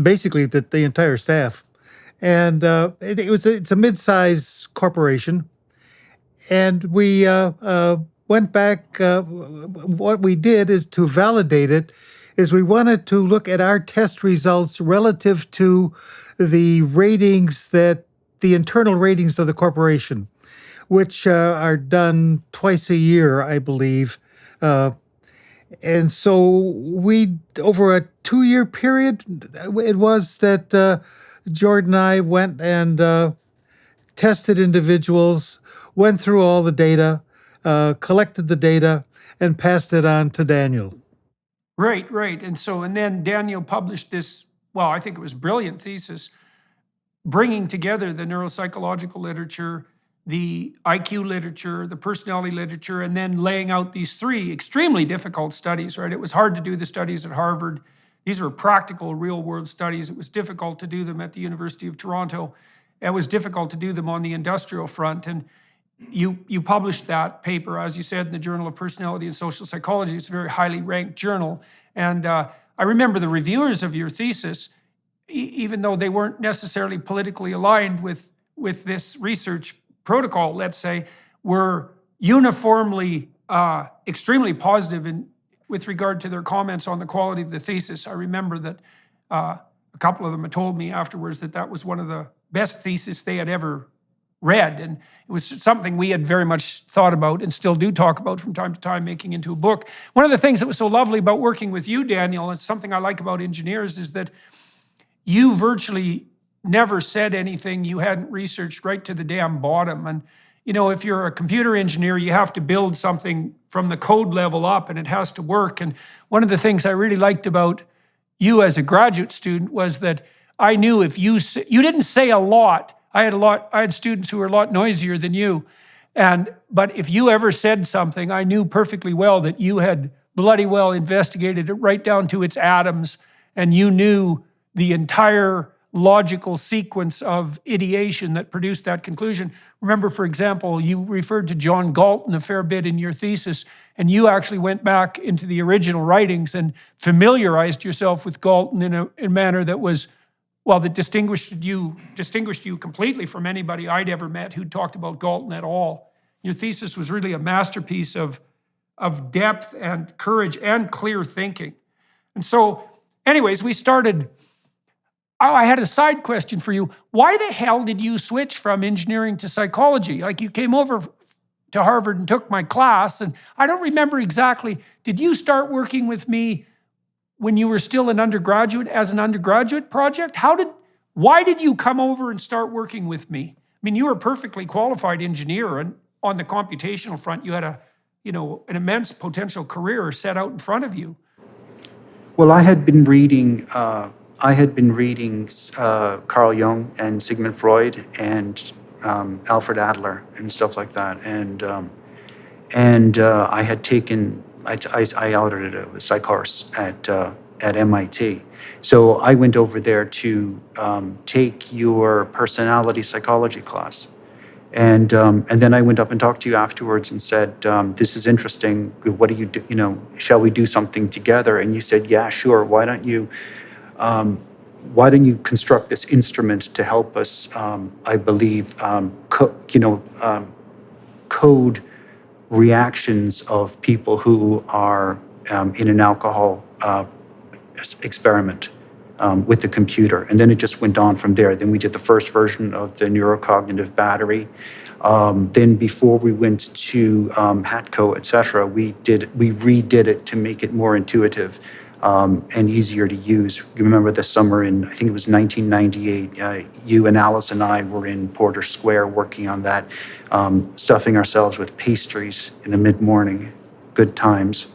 basically the entire staff. And it's a mid-sized corporation. And we went back. What we did is to validate it, is we wanted to look at our test results relative to the ratings the internal ratings of the corporation, which are done twice a year, I believe. And so over a 2-year period, it was that Jordan and I went and tested individuals, went through all the data, collected the data, and passed it on to Daniel. Right. And then Daniel published this, well, I think it was brilliant thesis, bringing together the neuropsychological literature, the IQ literature, the personality literature, and then laying out these 3 extremely difficult studies, right? It was hard to do the studies at Harvard. These were practical, real-world studies. It was difficult to do them at the University of Toronto. It was difficult to do them on the industrial front. And you published that paper, as you said, in the Journal of Personality and Social Psychology. It's a very highly ranked journal. And I remember the reviewers of your thesis, even though they weren't necessarily politically aligned with this research protocol, let's say, were uniformly extremely positive with regard to their comments on the quality of the thesis. I remember that a couple of them had told me afterwards that was one of the best theses they had ever read. And it was something we had very much thought about and still do talk about from time to time, making into a book. One of the things that was so lovely about working with you, Daniel, and something I like about engineers, is that you virtually never said anything you hadn't researched right to the damn bottom. And, if you're a computer engineer, you have to build something from the code level up and it has to work. And one of the things I really liked about you as a graduate student was that I knew if you didn't say a lot. I had students who were a lot noisier than you. But if you ever said something, I knew perfectly well that you had bloody well investigated it right down to its atoms, and you knew the entire logical sequence of ideation that produced that conclusion. Remember, for example, you referred to John Galton a fair bit in your thesis, and you actually went back into the original writings and familiarized yourself with Galton in a manner that was, well, that distinguished you completely from anybody I'd ever met who talked about Galton at all. Your thesis was really a masterpiece of depth and courage and clear thinking. And so, anyways, we started. Oh, I had a side question for you. Why the hell did you switch from engineering to psychology? Like, you came over to Harvard and took my class, and I don't remember exactly. Did you start working with me when you were still an undergraduate as an undergraduate project? Why did you come over and start working with me? I mean, you were a perfectly qualified engineer, and on the computational front, you had an immense potential career set out in front of you. Well, I had been reading Carl Jung and Sigmund Freud and Alfred Adler and stuff like that, and I had taken I audited a psych course at MIT, so I went over there to take your personality psychology class. And then I went up and talked to you afterwards and said, "This is interesting. What do you do? Shall we do something together?" And you said, "Yeah, sure. Why don't you construct this instrument to help us? I believe code reactions of people who are in an alcohol experiment." With the computer. And then it just went on from there. Then we did the first version of the neurocognitive battery. Then before we went to HATCO, et cetera, we redid it to make it more intuitive and easier to use. You remember the summer in, I think it was 1998, you and Alice and I were in Porter Square working on that, stuffing ourselves with pastries in the mid-morning. Good times.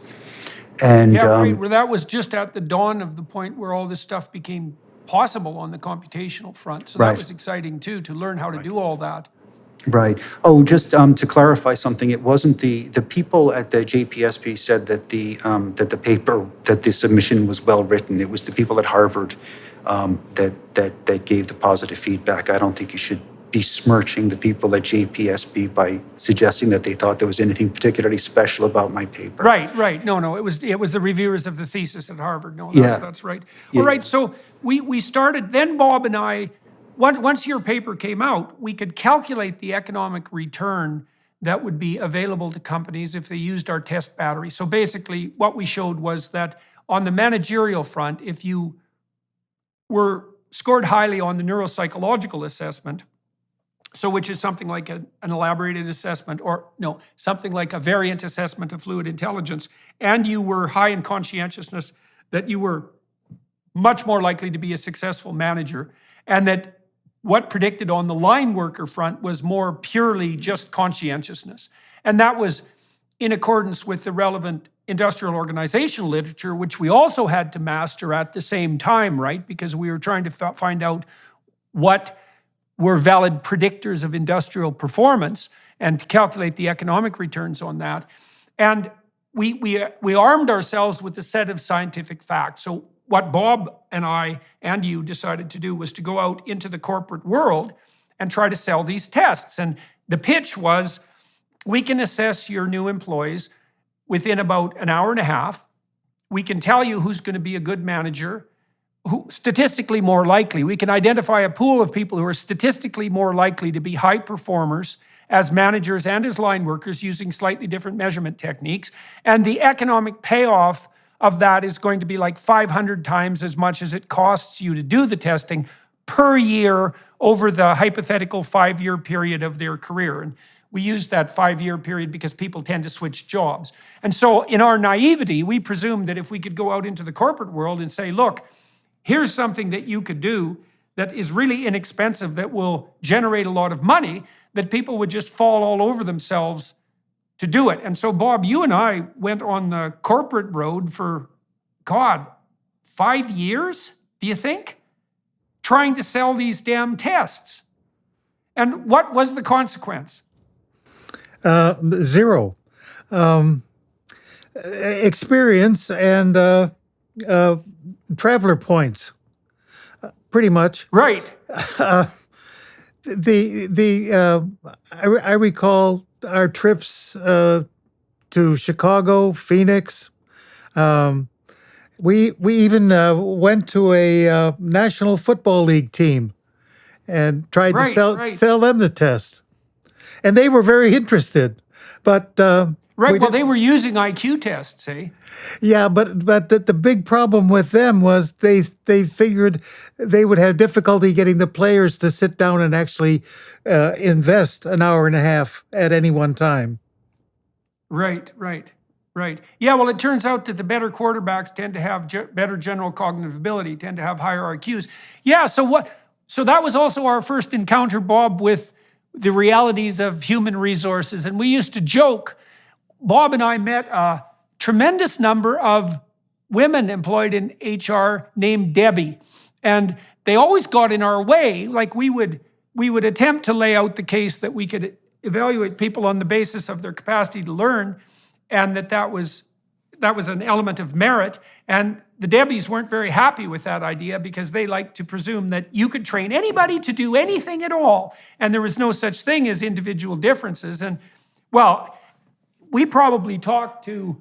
And yeah, right. Well, that was just at the dawn of the point where all this stuff became possible on the computational front. So Right. that was exciting too, to learn how to do all that. Right. Oh, just to clarify something, it wasn't the people at the JPSP said that the submission was well written. It was the people at Harvard that gave the positive feedback. I don't think you should besmirching the people at JPSB by suggesting that they thought there was anything particularly special about my paper. Right. No, it was the reviewers of the thesis at Harvard. No, Yeah. that's right. Yeah. All right, so we started, then Bob and I, once your paper came out, we could calculate the economic return that would be available to companies if they used our test battery. So basically, what we showed was that on the managerial front, if you were scored highly on the neuropsychological assessment, so which is something like an elaborated assessment, or no, something like a variant assessment of fluid intelligence, and you were high in conscientiousness, that you were much more likely to be a successful manager, and that what predicted on the line worker front was more purely just conscientiousness. And that was in accordance with the relevant industrial organizational literature, which we also had to master at the same time, right? Because we were trying to find out what were valid predictors of industrial performance and to calculate the economic returns on that. And we armed ourselves with a set of scientific facts. So what Bob and I and you decided to do was to go out into the corporate world and try to sell these tests. And the pitch was, we can assess your new employees within about an hour and a half. We can tell you who's going to be a good manager, who statistically more likely. We can identify a pool of people who are statistically more likely to be high performers as managers and as line workers using slightly different measurement techniques. And the economic payoff of that is going to be like 500 times as much as it costs you to do the testing per year over the hypothetical 5-year period of their career. And we use that 5-year period because people tend to switch jobs. And so in our naivety, we presumed that if we could go out into the corporate world and say, look, here's something that you could do that is really inexpensive, that will generate a lot of money, that people would just fall all over themselves to do it. And so, Bob, you and I went on the corporate road for, God, 5 years, do you think? Trying to sell these damn tests. And what was the consequence? Zero. Experience and traveler points, pretty much. Right. I recall our trips to Chicago, Phoenix. We even went to a National Football League team and tried to sell them the test, and they were very interested. But well, they were using IQ tests, eh? yeah, but the big problem with them was they figured they would have difficulty getting the players to sit down and actually invest an hour and a half at any one time. Right. Yeah, well, it turns out that the better quarterbacks tend to have better general cognitive ability, tend to have higher IQs. Yeah, so that was also our first encounter, Bob, with the realities of human resources. And we used to joke, Bob and I met a tremendous number of women employed in HR named Debbie. And they always got in our way. Like we would attempt to lay out the case that we could evaluate people on the basis of their capacity to learn, and that was an element of merit. And the Debbies weren't very happy with that idea because they like to presume that you could train anybody to do anything at all, and there was no such thing as individual differences. And well, we probably talked to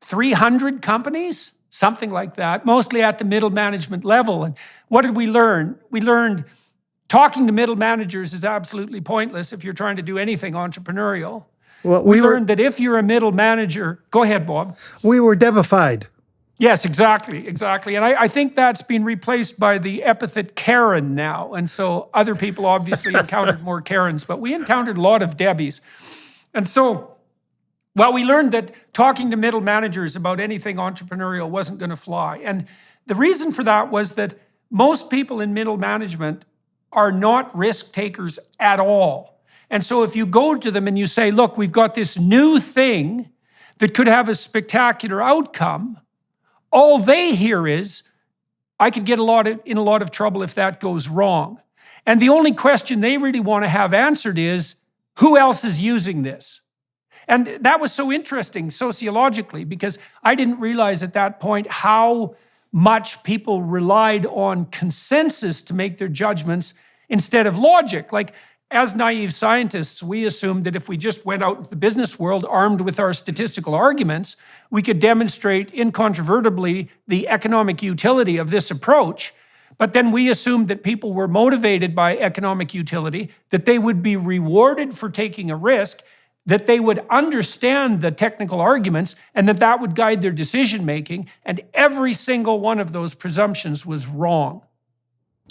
300 companies, something like that, mostly at the middle management level. And what did we learn? We learned talking to middle managers is absolutely pointless if you're trying to do anything entrepreneurial. Well, we learned that if you're a middle manager, go ahead, Bob. We were Debified. Yes, exactly. And I think that's been replaced by the epithet Karen now. And so other people obviously encountered more Karens, but we encountered a lot of Debbies. And so, well, we learned that talking to middle managers about anything entrepreneurial wasn't going to fly. And the reason for that was that most people in middle management are not risk takers at all. And so if you go to them and you say, look, we've got this new thing that could have a spectacular outcome, all they hear is, I could get in a lot of trouble if that goes wrong. And the only question they really want to have answered is, who else is using this? And that was so interesting sociologically, because I didn't realize at that point how much people relied on consensus to make their judgments instead of logic. Like, as naive scientists, we assumed that if we just went out into the business world armed with our statistical arguments, we could demonstrate incontrovertibly the economic utility of this approach. But then we assumed that people were motivated by economic utility, that they would be rewarded for taking a risk, that they would understand the technical arguments, and that would guide their decision-making. And every single one of those presumptions was wrong.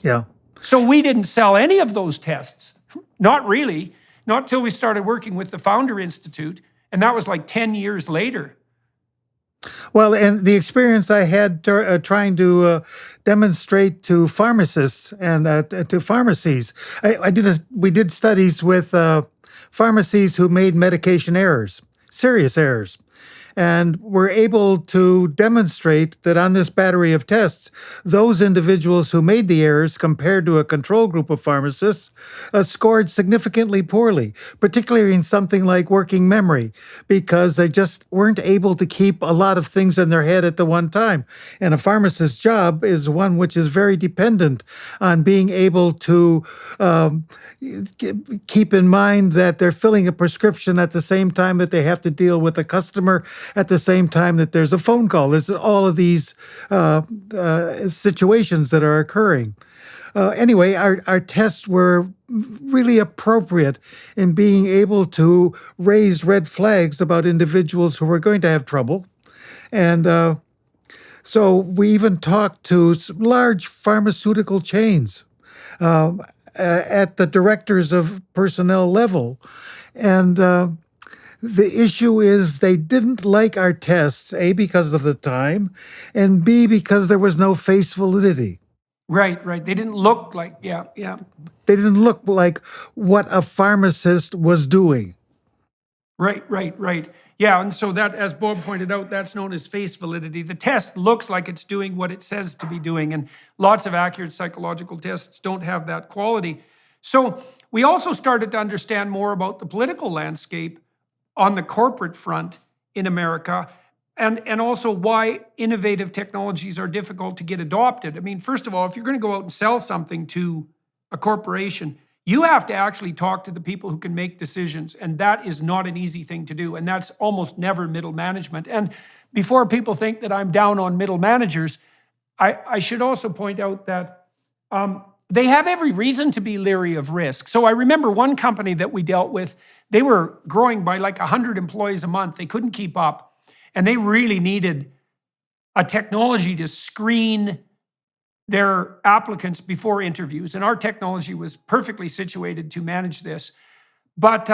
Yeah. So we didn't sell any of those tests. Not really. Not till we started working with the Founder Institute. And that was like 10 years later. Well, and the experience I had trying to demonstrate to pharmacists and to pharmacies, we did studies with pharmacies who made medication errors, serious errors, and were able to demonstrate that on this battery of tests, those individuals who made the errors compared to a control group of pharmacists scored significantly poorly, particularly in something like working memory, because they just weren't able to keep a lot of things in their head at the one time. And a pharmacist's job is one which is very dependent on being able to keep in mind that they're filling a prescription at the same time that they have to deal with a customer, at the same time that there's a phone call. There's all of these situations that are occurring. Anyway, our tests were really appropriate in being able to raise red flags about individuals who were going to have trouble. And so we even talked to large pharmaceutical chains at the directors of personnel level. And the issue is they didn't like our tests, A, because of the time, and B, because there was no face validity. Right. They didn't look like, yeah. They didn't look like what a pharmacist was doing. Right. Yeah, and so that, as Bob pointed out, that's known as face validity. The test looks like it's doing what it says to be doing, and lots of accurate psychological tests don't have that quality. So we also started to understand more about the political landscape on the corporate front in America, and also why innovative technologies are difficult to get adopted. I mean, first of all, if you're going to go out and sell something to a corporation, you have to actually talk to the people who can make decisions, and that is not an easy thing to do, and that's almost never middle management. And before people think that I'm down on middle managers, I should also point out that they have every reason to be leery of risk. So I remember one company that we dealt with, they were growing by like 100 employees a month. They couldn't keep up, and they really needed a technology to screen their applicants before interviews. And our technology was perfectly situated to manage this. But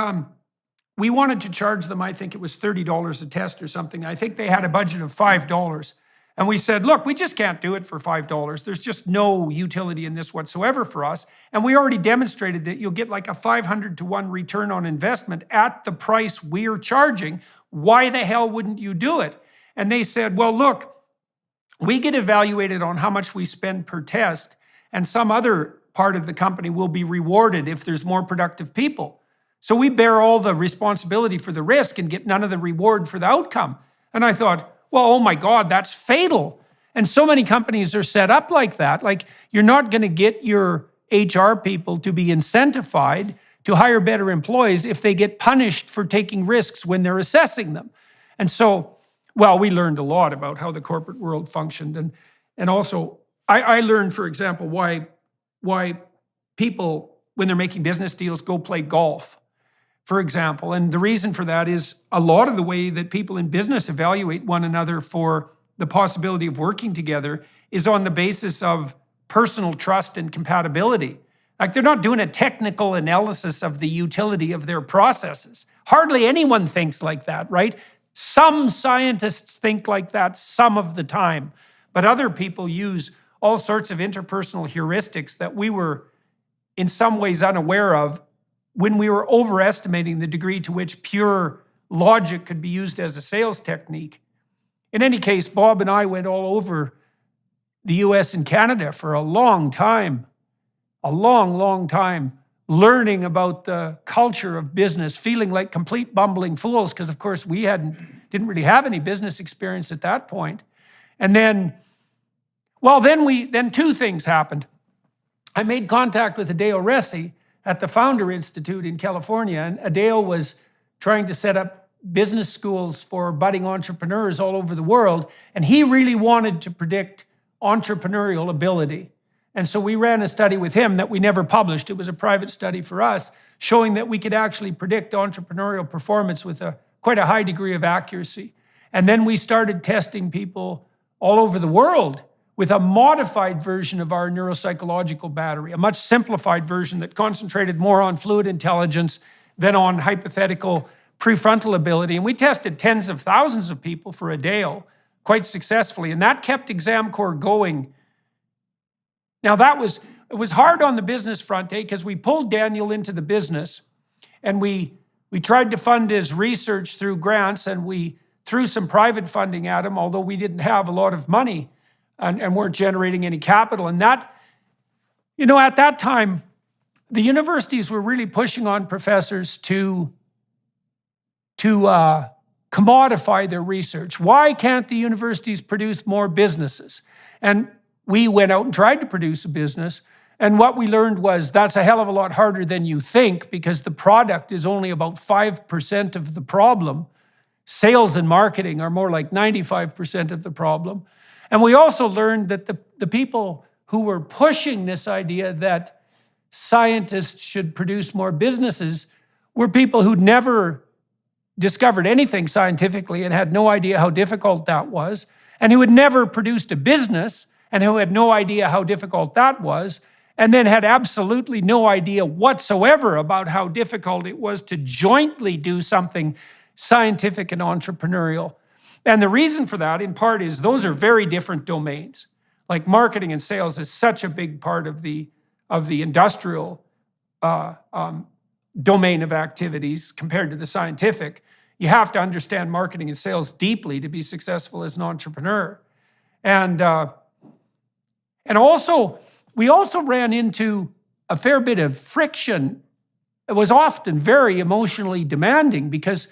we wanted to charge them, I think it was $30 a test or something. I think they had a budget of $5. And we said, look, we just can't do it for $5. There's just no utility in this whatsoever for us. And we already demonstrated that you'll get like a 500 to 1 return on investment at the price we're charging. Why the hell wouldn't you do it? And they said, well, look, we get evaluated on how much we spend per test, and some other part of the company will be rewarded if there's more productive people. So we bear all the responsibility for the risk and get none of the reward for the outcome. And I thought, well, oh my God, that's fatal. And so many companies are set up like that. Like, you're not going to get your HR people to be incentivized to hire better employees if they get punished for taking risks when they're assessing them. And so, well, we learned a lot about how the corporate world functioned. And also, I learned, for example, why people, when they're making business deals, go play golf, for example. And the reason for that is a lot of the way that people in business evaluate one another for the possibility of working together is on the basis of personal trust and compatibility. Like, they're not doing a technical analysis of the utility of their processes. Hardly anyone thinks like that, right? Some scientists think like that some of the time, but other people use all sorts of interpersonal heuristics that we were in some ways unaware of when we were overestimating the degree to which pure logic could be used as a sales technique. In any case, Bob and I went all over the US and Canada for a long time, learning about the culture of business, feeling like complete bumbling fools because, of course, we didn't really have any business experience at that point. And then, well, then two things happened. I made contact with Hideo Resi at the Founder Institute in California, and Hideo was trying to set up business schools for budding entrepreneurs all over the world, and he really wanted to predict entrepreneurial ability. And so we ran a study with him that we never published. It was a private study for us, showing that we could actually predict entrepreneurial performance with quite a high degree of accuracy. And then we started testing people all over the world with a modified version of our neuropsychological battery, a much simplified version that concentrated more on fluid intelligence than on hypothetical prefrontal ability. And we tested tens of thousands of people for a day quite successfully. And that kept ExamCore going. Now, it was hard on the business front, because we pulled Daniel into the business, and we tried to fund his research through grants, and we threw some private funding at him, although we didn't have a lot of money and weren't generating any capital. And that, at that time, the universities were really pushing on professors to commodify their research. Why can't the universities produce more businesses? And we went out and tried to produce a business, and what we learned was that's a hell of a lot harder than you think, because the product is only about 5% of the problem. Sales and marketing are more like 95% of the problem. And we also learned that the people who were pushing this idea that scientists should produce more businesses were people who'd never discovered anything scientifically and had no idea how difficult that was, and who had never produced a business and who had no idea how difficult that was, and then had absolutely no idea whatsoever about how difficult it was to jointly do something scientific and entrepreneurial. And the reason for that, in part, is those are very different domains. Like, marketing and sales is such a big part of the industrial domain of activities compared to the scientific. you have to understand marketing and sales deeply to be successful as an entrepreneur. And also, we also ran into a fair bit of friction. It was often very emotionally demanding because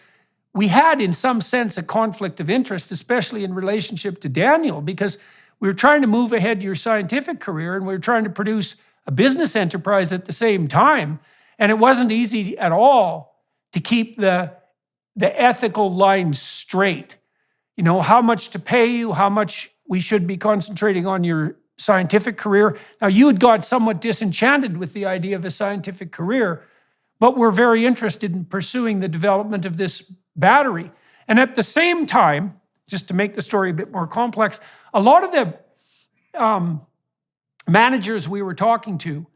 we had, in some sense, a conflict of interest, especially in relationship to Daniel, because we were trying to move ahead your scientific career and we were trying to produce a business enterprise at the same time. And it wasn't easy at all to keep the ethical line straight. You know, how much to pay you, how much we should be concentrating on your scientific career. Now, you had got somewhat disenchanted with the idea of a scientific career, but were very interested in pursuing the development of this battery. And at the same time, just to make the story a bit more complex, a lot of the managers we were talking to,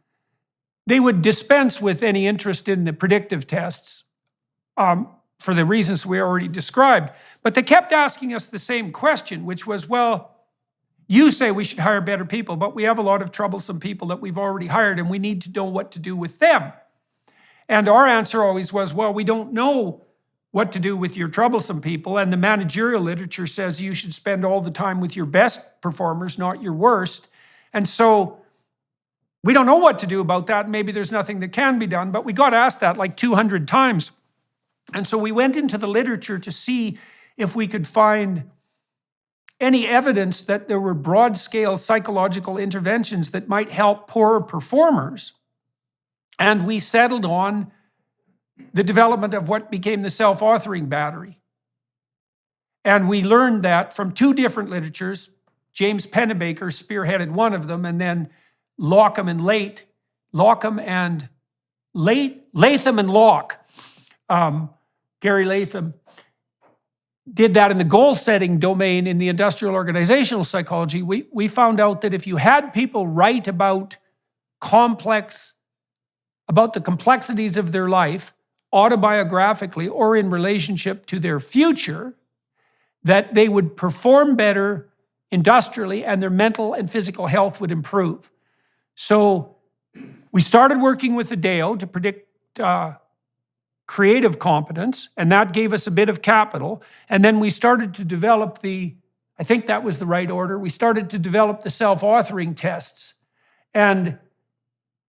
they would dispense with any interest in the predictive tests for the reasons we already described. But they kept asking us the same question, which was, well, you say we should hire better people, but we have a lot of troublesome people that we've already hired and we need to know what to do with them. And our answer always was, well, we don't know what to do with your troublesome people. And the managerial literature says you should spend all the time with your best performers, not your worst. And so we don't know what to do about that. Maybe there's nothing that can be done, but we got asked that like 200 times. And so we went into the literature to see if we could find any evidence that there were broad-scale psychological interventions that might help poorer performers. And we settled on the development of what became the self-authoring battery. And we learned that from two different literatures. James Pennebaker spearheaded one of them, and then Latham and Locke, Gary Latham, did that in the goal-setting domain in the industrial organizational psychology. We found out that if you had people write about the complexities of their life, autobiographically or in relationship to their future, that they would perform better industrially and their mental and physical health would improve. So we started working with Adeo to predict creative competence, and that gave us a bit of capital. And then we started to develop I think that was the right order, we started to develop the self-authoring tests. And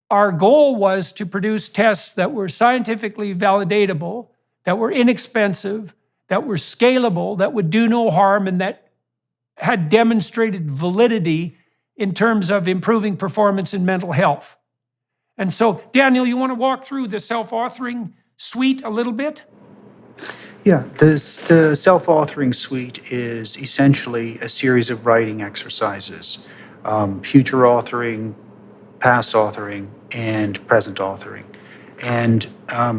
our goal was to produce tests that were scientifically validatable, that were inexpensive, that were scalable, that would do no harm, and that had demonstrated validity in terms of improving performance in mental health. And so, Daniel, you want to walk through the self-authoring suite a little bit? Yeah, the self-authoring suite is essentially a series of writing exercises, future authoring, past authoring, and present authoring. And I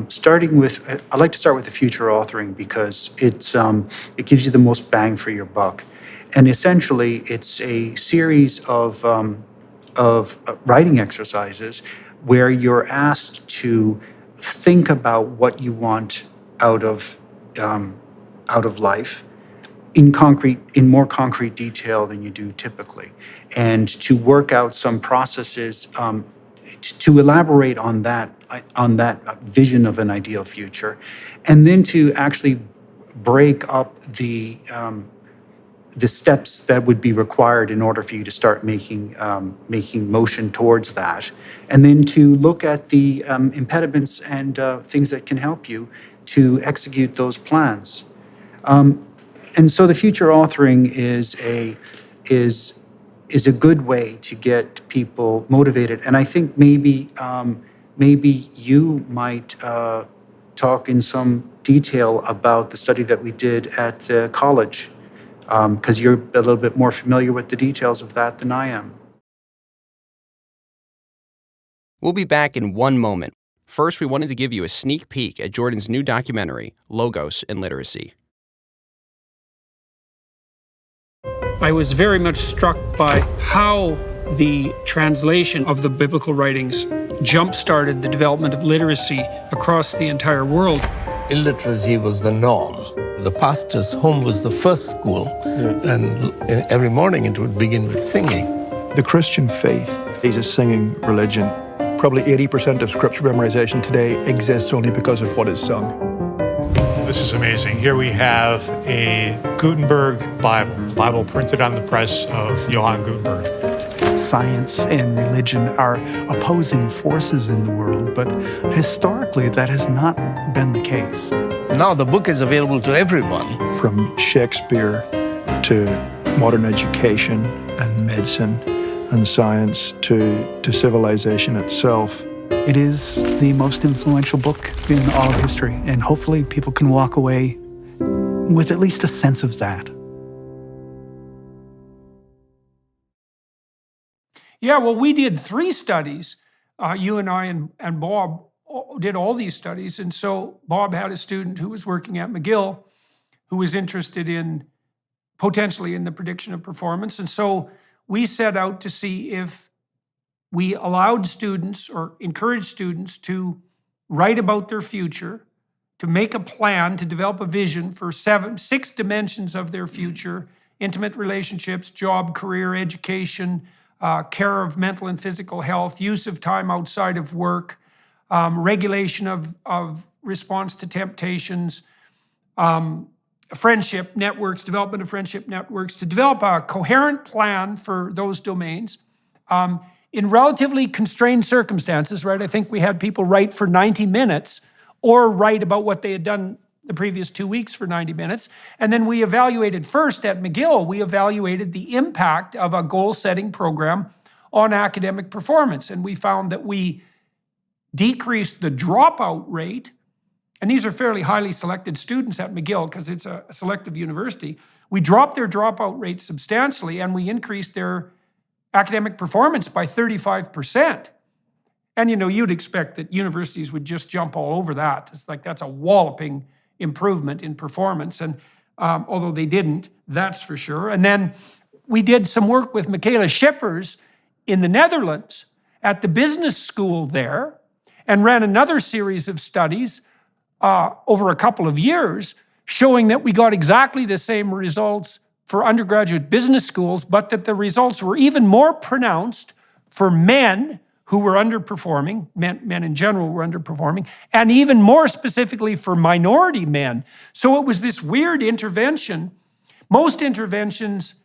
like to start with the future authoring because it gives you the most bang for your buck. And essentially, it's a series of writing exercises where you're asked to think about what you want out of life in more concrete detail than you do typically, and to work out some processes to elaborate on that vision of an ideal future, and then to actually break up the steps that would be required in order for you to start making motion towards that, and then to look at the impediments and things that can help you to execute those plans. And so the future authoring is a good way to get people motivated. And I think maybe you might talk in some detail about the study that we did at the college, because you're a little bit more familiar with the details of that than I am. We'll be back in one moment. First, we wanted to give you a sneak peek at Jordan's new documentary, Logos and Literacy. I was very much struck by how the translation of the biblical writings jump-started the development of literacy across the entire world. Illiteracy was the norm. The pastor's home was the first school, and every morning it would begin with singing. The Christian faith is a singing religion. Probably 80% of scripture memorization today exists only because of what is sung. This is amazing. Here we have a Gutenberg Bible printed on the press of Johann Gutenberg. Science and religion are opposing forces in the world, but historically that has not been the case. Now the book is available to everyone. From Shakespeare to modern education and medicine and science to civilization itself. It is the most influential book in all of history, and hopefully people can walk away with at least a sense of that. Yeah, well, we did 3 studies. You and I and Bob did all these studies. And so Bob had a student who was working at McGill who was interested in potentially in the prediction of performance. And so we set out to see if we allowed students or encouraged students to write about their future, to make a plan, to develop a vision for 6 dimensions of their future: intimate relationships, job, career, education, care of mental and physical health, use of time outside of work, regulation of response to temptations, friendship networks, development of friendship networks, to develop a coherent plan for those domains in relatively constrained circumstances, right? I think we had people write for 90 minutes or write about what they had done the previous 2 weeks for 90 minutes. And then we evaluated first at McGill, we evaluated the impact of a goal-setting program on academic performance. And we found that we decreased the dropout rate, and these are fairly highly selected students at McGill because it's a selective university. We dropped their dropout rate substantially, and we increased their academic performance by 35%. And you'd expect that universities would just jump all over that. It's like that's a walloping improvement in performance, and although they didn't, that's for sure. And then we did some work with Michaela Schippers in the Netherlands at the business school there, and ran another series of studies over a couple of years, showing that we got exactly the same results for undergraduate business schools, but that the results were even more pronounced for men who were underperforming, men in general were underperforming, and even more specifically for minority men. So it was this weird intervention. Most interventions,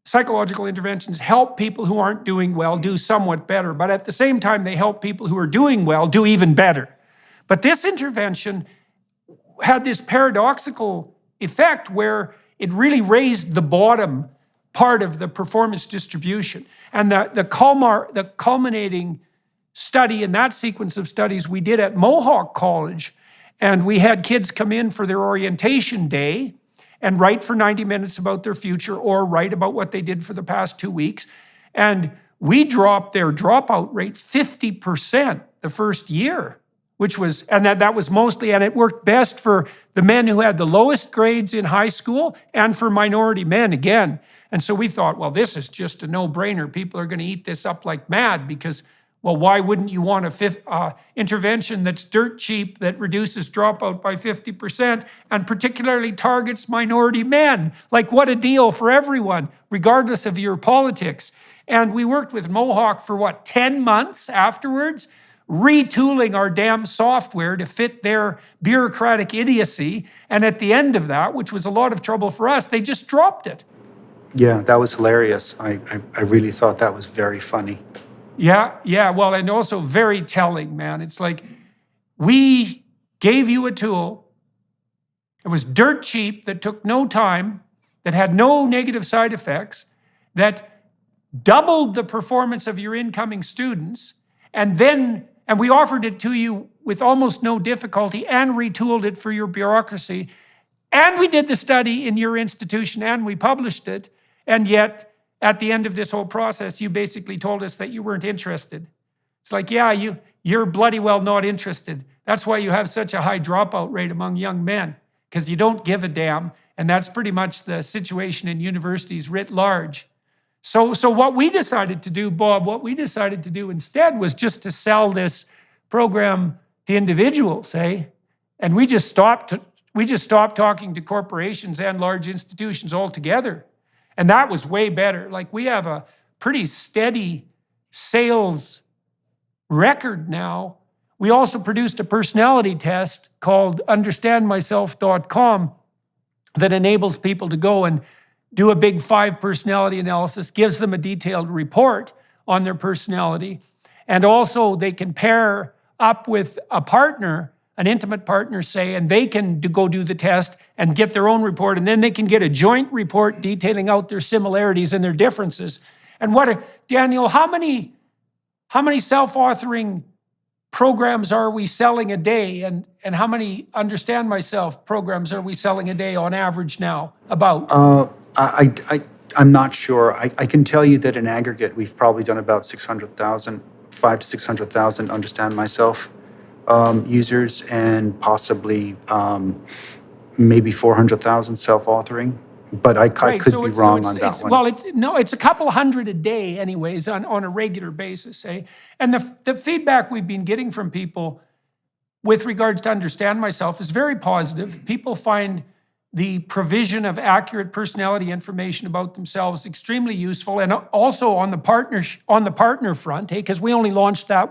psychological interventions, help people who aren't doing well do somewhat better, but at the same time, they help people who are doing well do even better. But this intervention had this paradoxical effect where it really raised the bottom part of the performance distribution. And the culminating study in that sequence of studies we did at Mohawk College, and we had kids come in for their orientation day and write for 90 minutes about their future or write about what they did for the past 2 weeks. And we dropped their dropout rate 50% the first year, which was, and that was mostly, and it worked best for the men who had the lowest grades in high school and for minority men again. And so we thought, well, this is just a no-brainer. People are going to eat this up like mad because, well, why wouldn't you want a intervention that's dirt cheap, that reduces dropout by 50% and particularly targets minority men? Like, what a deal for everyone, regardless of your politics. And we worked with Mohawk for, 10 months afterwards, retooling our damn software to fit their bureaucratic idiocy. And at the end of that, which was a lot of trouble for us, they just dropped it. Yeah, that was hilarious. I really thought that was very funny. Yeah, well, and also very telling, man. It's like, we gave you a tool, it was dirt cheap, that took no time, that had no negative side effects, that doubled the performance of your incoming students, and we offered it to you with almost no difficulty and retooled it for your bureaucracy. And we did the study in your institution and we published it. And yet, at the end of this whole process, you basically told us that you weren't interested. It's like, yeah, you're bloody well not interested. That's why you have such a high dropout rate among young men, because you don't give a damn. And that's pretty much the situation in universities writ large. So what we decided to do, Bob, what we decided to do instead was just to sell this program to individuals, And we just stopped talking to corporations and large institutions altogether. And that was way better. Like, we have a pretty steady sales record now We also produced a personality test called understandmyself.com that enables people to go and do a big 5 personality analysis, gives them a detailed report on their personality. And also they can pair up with a partner, an intimate partner, say, and they can go do the test and get their own report. And then they can get a joint report detailing out their similarities and their differences. And Daniel, how many self-authoring programs are we selling a day? And how many Understand Myself programs are we selling a day on average now? About? I'm not sure. I can tell you that in aggregate, we've probably done about 600,000, 500,000 to 600,000 Understand Myself users, and possibly maybe 400,000 self-authoring. But I could be wrong on that one. Well, it's a couple hundred a day anyways on a regular basis, eh? And the feedback we've been getting from people with regards to Understand Myself is very positive. People find the provision of accurate personality information about themselves extremely useful, and also on the partner front, because we only launched that,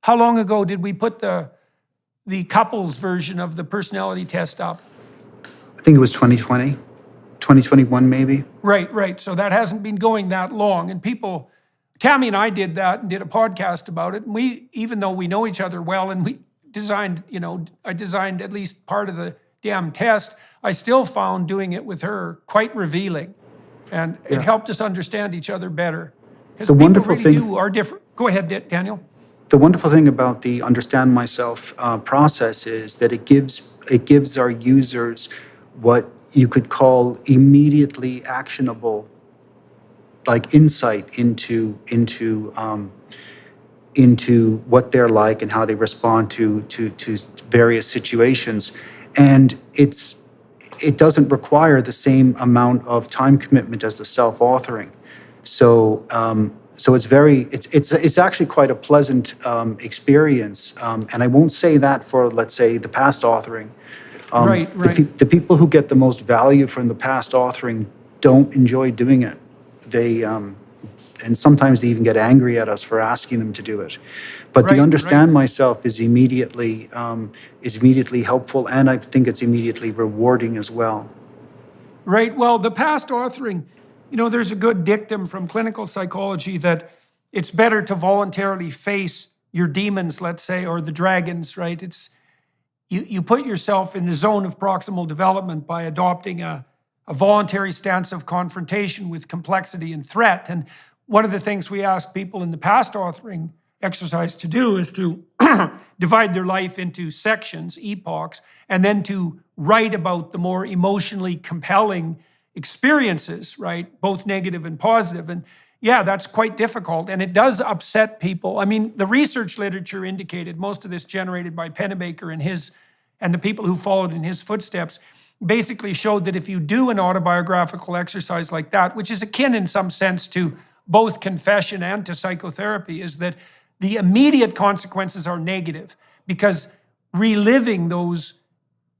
how long ago did we put the couples version of the personality test up? I think it was 2020, 2021 maybe. Right. So that hasn't been going that long. And Tammy and I did that and did a podcast about it. And we, even though we know each other well and we designed, I designed at least part of the damn test, I still found doing it with her quite revealing. And it helped us understand each other better. Because people really are different. Go ahead, Daniel. The wonderful thing about the Understand Myself process is that it gives our users what you could call immediately actionable, like insight into what they're like and how they respond to various situations, and it doesn't require the same amount of time commitment as the self-authoring. So it's actually quite a pleasant experience, and I won't say that for, let's say, the past authoring. Right. The people who get the most value from the past authoring don't enjoy doing it. They and sometimes they even get angry at us for asking them to do it. But the Understand Myself is immediately helpful, and I think it's immediately rewarding as well. Right. Well, the past authoring, there's a good dictum from clinical psychology that it's better to voluntarily face your demons, let's say, or the dragons, right? It's you put yourself in the zone of proximal development by adopting a voluntary stance of confrontation with complexity and threat. And one of the things we ask people in the past authoring exercise to do is to divide their life into sections, epochs, and then to write about the more emotionally compelling experiences, right? Both negative and positive. And yeah, that's quite difficult, and it does upset people. I mean, the research literature indicated, most of this generated by Pennebaker and the people who followed in his footsteps, basically showed that if you do an autobiographical exercise like that, which is akin in some sense to both confession and to psychotherapy, is that the immediate consequences are negative, because reliving those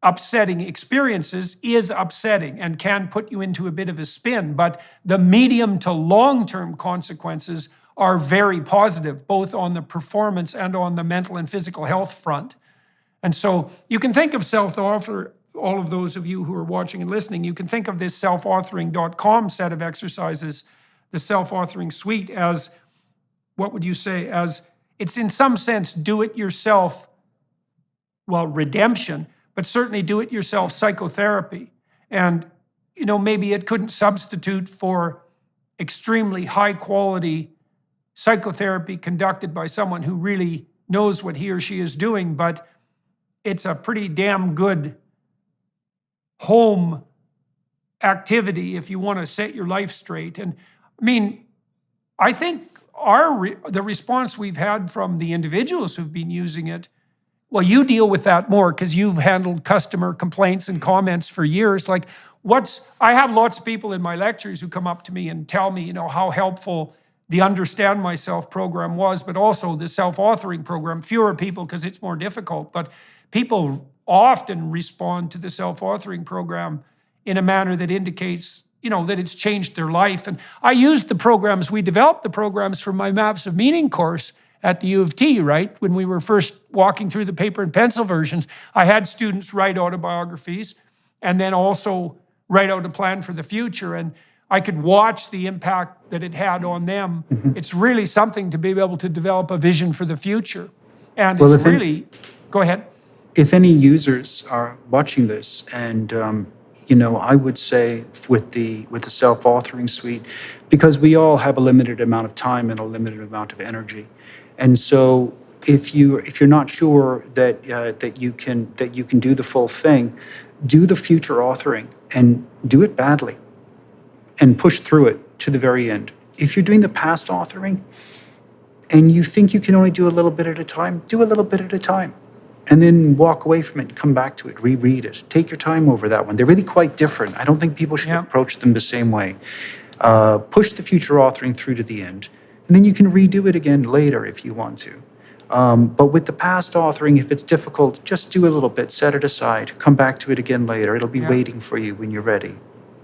upsetting experiences is upsetting and can put you into a bit of a spin. But the medium to long-term consequences are very positive, both on the performance and on the mental and physical health front. And so you can think of self-author, all of those of you who are watching and listening, you can think of this selfauthoring.com set of exercises, the self-authoring suite, as, what would you say, as it's in some sense do-it-yourself, redemption, but certainly do-it-yourself psychotherapy. And, maybe it couldn't substitute for extremely high-quality psychotherapy conducted by someone who really knows what he or she is doing, but it's a pretty damn good home activity if you want to set your life straight. And, I think the response we've had from the individuals who've been using it, well, you deal with that more because you've handled customer complaints and comments for years. I have lots of people in my lectures who come up to me and tell me, how helpful the Understand Myself program was, but also the self-authoring program. Fewer people because it's more difficult, but people often respond to the self-authoring program in a manner that indicates, that it's changed their life. And I used we developed the programs for my Maps of Meaning course, at the U of T, right? When we were first walking through the paper and pencil versions, I had students write autobiographies and then also write out a plan for the future. And I could watch the impact that it had on them. It's really something to be able to develop a vision for the future. And Well, it's really, go ahead. If any users are watching this, and I would say with the self-authoring suite, because we all have a limited amount of time and a limited amount of energy, and so if you're not sure that you can do the full thing, do the future authoring and do it badly, and push through it to the very end. If you're doing the past authoring, and you think you can only do a little bit at a time, do a little bit at a time. And then walk away from it, come back to it, reread it. Take your time over that one. They're really quite different. I don't think people should approach them the same way. Push the future authoring through to the end, and then you can redo it again later if you want to. But with the past authoring, if it's difficult, just do a little bit, set it aside, come back to it again later. It'll be waiting for you when you're ready.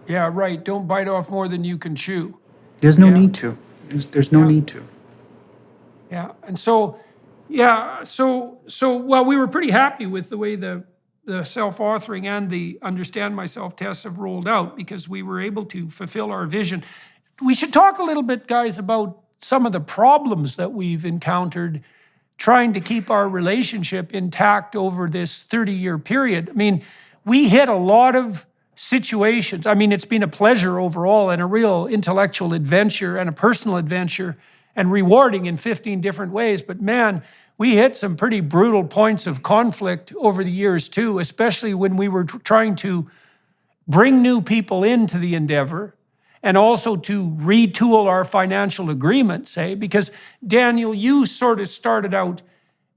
Yeah, right. Don't bite off more than you can chew. There's no need to. There's no need to. Yeah, and so well, we were pretty happy with the way the self-authoring and the Understand Myself tests have rolled out, because we were able to fulfill our vision. We should talk a little bit, guys, about some of the problems that we've encountered trying to keep our relationship intact over this 30-year period. I mean, we hit a lot of situations. I mean, it's been a pleasure overall and a real intellectual adventure and a personal adventure and rewarding in 15 different ways. But man, we hit some pretty brutal points of conflict over the years too, especially when we were trying to bring new people into the endeavor and also to retool our financial agreements, because Daniel, you sort of started out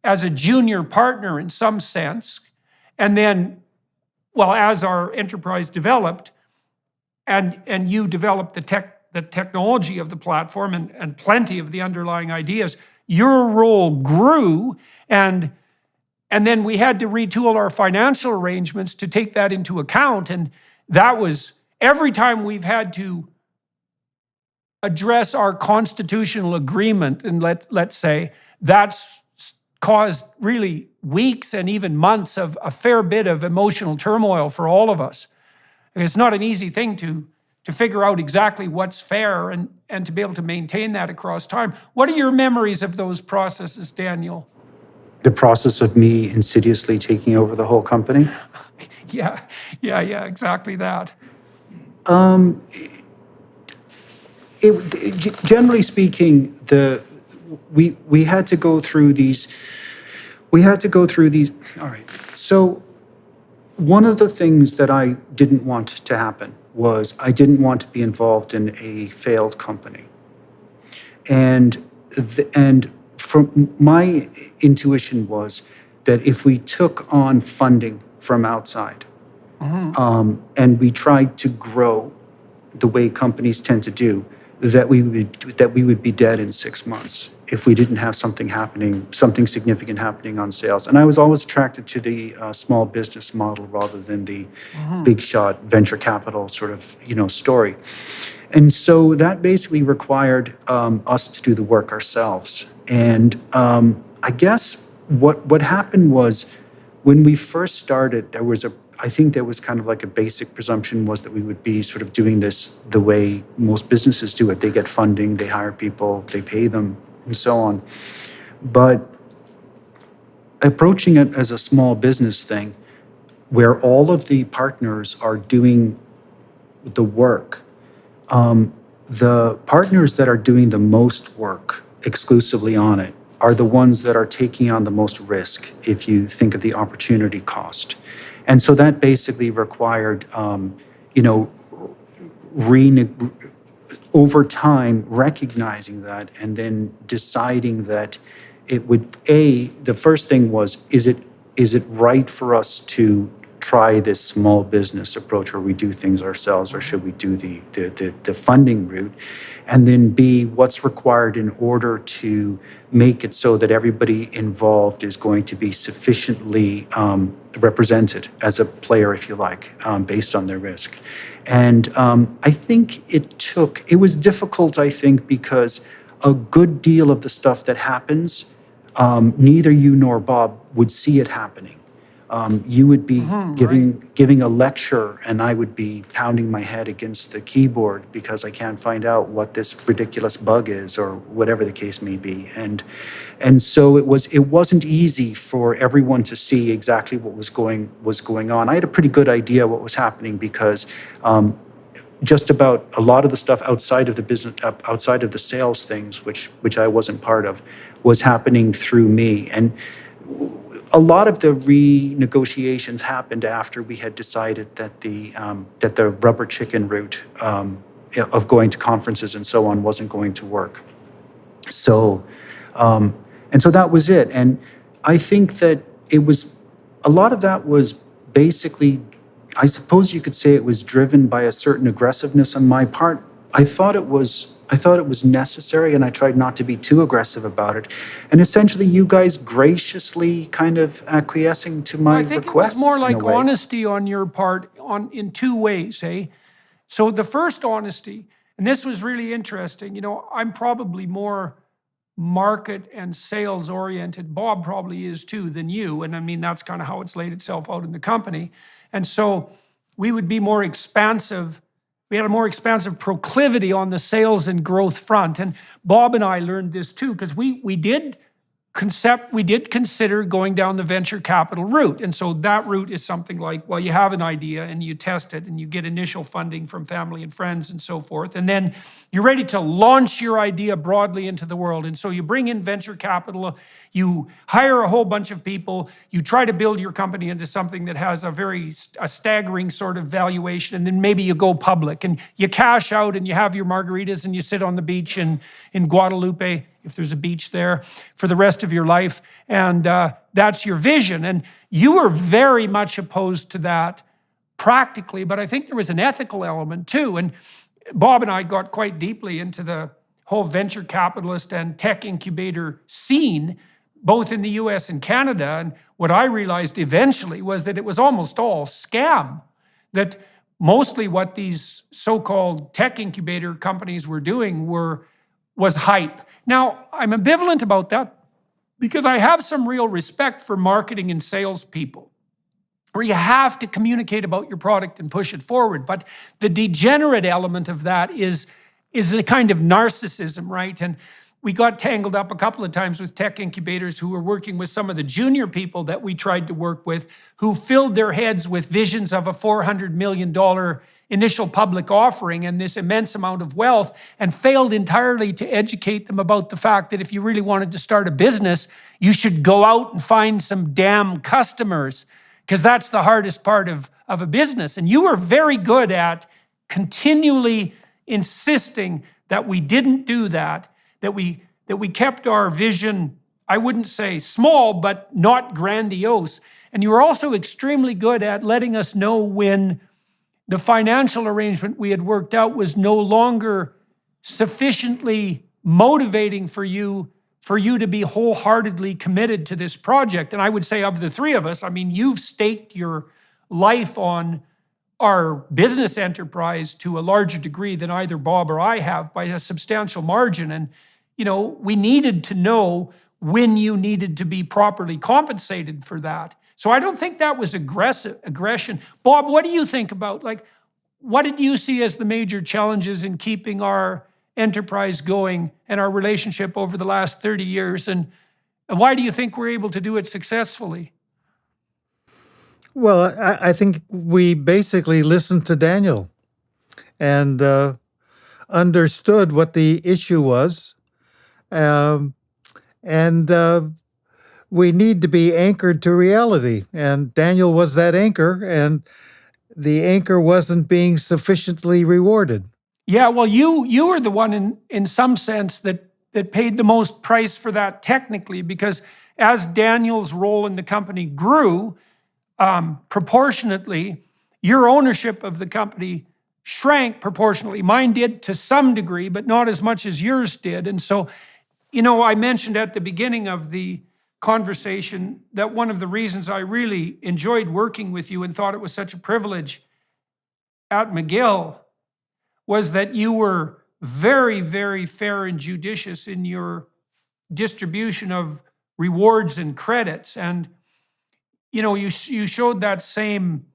as a junior partner in some sense, and then, well, as our enterprise developed, and you developed the technology of the platform and plenty of the underlying ideas, your role grew, and then we had to retool our financial arrangements to take that into account. And that was, every time we've had to address our constitutional agreement, and let's say, that's caused really weeks and even months of a fair bit of emotional turmoil for all of us. And it's not an easy thing to figure out exactly what's fair and to be able to maintain that across time. What are your memories of those processes, Daniel? The process of me insidiously taking over the whole company? Yeah, exactly that. Generally speaking, we had to go through these. All right. So one of the things that I didn't want to happen was I didn't want to be involved in a failed company. And from my intuition was that if we took on funding from outside, and we tried to grow the way companies tend to do, that we would be dead in 6 months if we didn't have something significant happening on sales. And I was always attracted to the small business model rather than the big shot venture capital sort of story. And so that basically required us to do the work ourselves. And I guess what happened was, when we first started, I think there was kind of like a basic presumption was that we would be sort of doing this the way most businesses do it. They get funding, they hire people, they pay them, and so on. But approaching it as a small business thing, where all of the partners are doing the work, the partners that are doing the most work exclusively on it are the ones that are taking on the most risk, if you think of the opportunity cost. And so that basically required, over time, recognizing that and then deciding that it would, the first thing was, is it right for us to try this small business approach where we do things ourselves, or should we do the funding route? And then B, what's required in order to make it so that everybody involved is going to be sufficiently represented as a player, if you like, based on their risk. And I think it was difficult, I think, because a good deal of the stuff that happens neither you nor Bob would see it happening. You would be giving a lecture, and I would be pounding my head against the keyboard because I can't find out what this ridiculous bug is, or whatever the case may be. And so it wasn't easy for everyone to see exactly what was going on. I had a pretty good idea what was happening because just about a lot of the stuff outside of the business, outside of the sales things, which I wasn't part of, was happening through me. And a lot of the renegotiations happened after we had decided that the rubber chicken route of going to conferences and so on wasn't going to work. So, and so that was it. And I think that a lot of that was basically, I suppose you could say it was driven by a certain aggressiveness on my part. I thought it was necessary, and I tried not to be too aggressive about it. And essentially, you guys graciously kind of acquiescing to my requests. I think it was more like in a way. honesty on your part in two ways, eh? So the first honesty, and this was really interesting, I'm probably more market and sales oriented, Bob probably is too, than you. And I mean, that's kind of how it's laid itself out in the company. And so we would be more expansive. We had a more expansive proclivity on the sales and growth front. And Bob and I learned this too, because we did consider going down the venture capital route. And so that route is something like, well, you have an idea and you test it and you get initial funding from family and friends and so forth. And then you're ready to launch your idea broadly into the world. And so you bring in venture capital, you hire a whole bunch of people, you try to build your company into something that has a staggering sort of valuation, and then maybe you go public and you cash out and you have your margaritas and you sit on the beach in Guadalupe, if there's a beach there, for the rest of your life. And that's your vision. And you were very much opposed to that practically, but I think there was an ethical element too. And Bob and I got quite deeply into the whole venture capitalist and tech incubator scene, both in the US and Canada. And what I realized eventually was that it was almost all scam, that mostly what these so-called tech incubator companies were doing was hype. Now, I'm ambivalent about that because I have some real respect for marketing and salespeople, where you have to communicate about your product and push it forward. But the degenerate element of that is a kind of narcissism, right? And we got tangled up a couple of times with tech incubators who were working with some of the junior people that we tried to work with, who filled their heads with visions of a $400 million initial public offering and this immense amount of wealth, and failed entirely to educate them about the fact that if you really wanted to start a business, you should go out and find some damn customers, because that's the hardest part of a business. And you were very good at continually insisting that we didn't do that, that we kept our vision, I wouldn't say small, but not grandiose. And you were also extremely good at letting us know when the financial arrangement we had worked out was no longer sufficiently motivating for you to be wholeheartedly committed to this project. And I would say, of the three of us, I mean, you've staked your life on our business enterprise to a larger degree than either Bob or I have, by a substantial margin. And, we needed to know when you needed to be properly compensated for that. So I don't think that was aggression. Bob, what do you think about, what did you see as the major challenges in keeping our enterprise going and our relationship over the last 30 years? And why do you think we're able to do it successfully? Well, I think we basically listened to Daniel and understood what the issue was. We need to be anchored to reality. And Daniel was that anchor, and the anchor wasn't being sufficiently rewarded. Yeah, well, you were the one in some sense that paid the most price for that technically, because as Daniel's role in the company grew, proportionately, your ownership of the company shrank proportionately. Mine did to some degree, but not as much as yours did. And so, I mentioned at the beginning of the conversation that one of the reasons I really enjoyed working with you and thought it was such a privilege at McGill was that you were very, very fair and judicious in your distribution of rewards and credits. And, you showed that same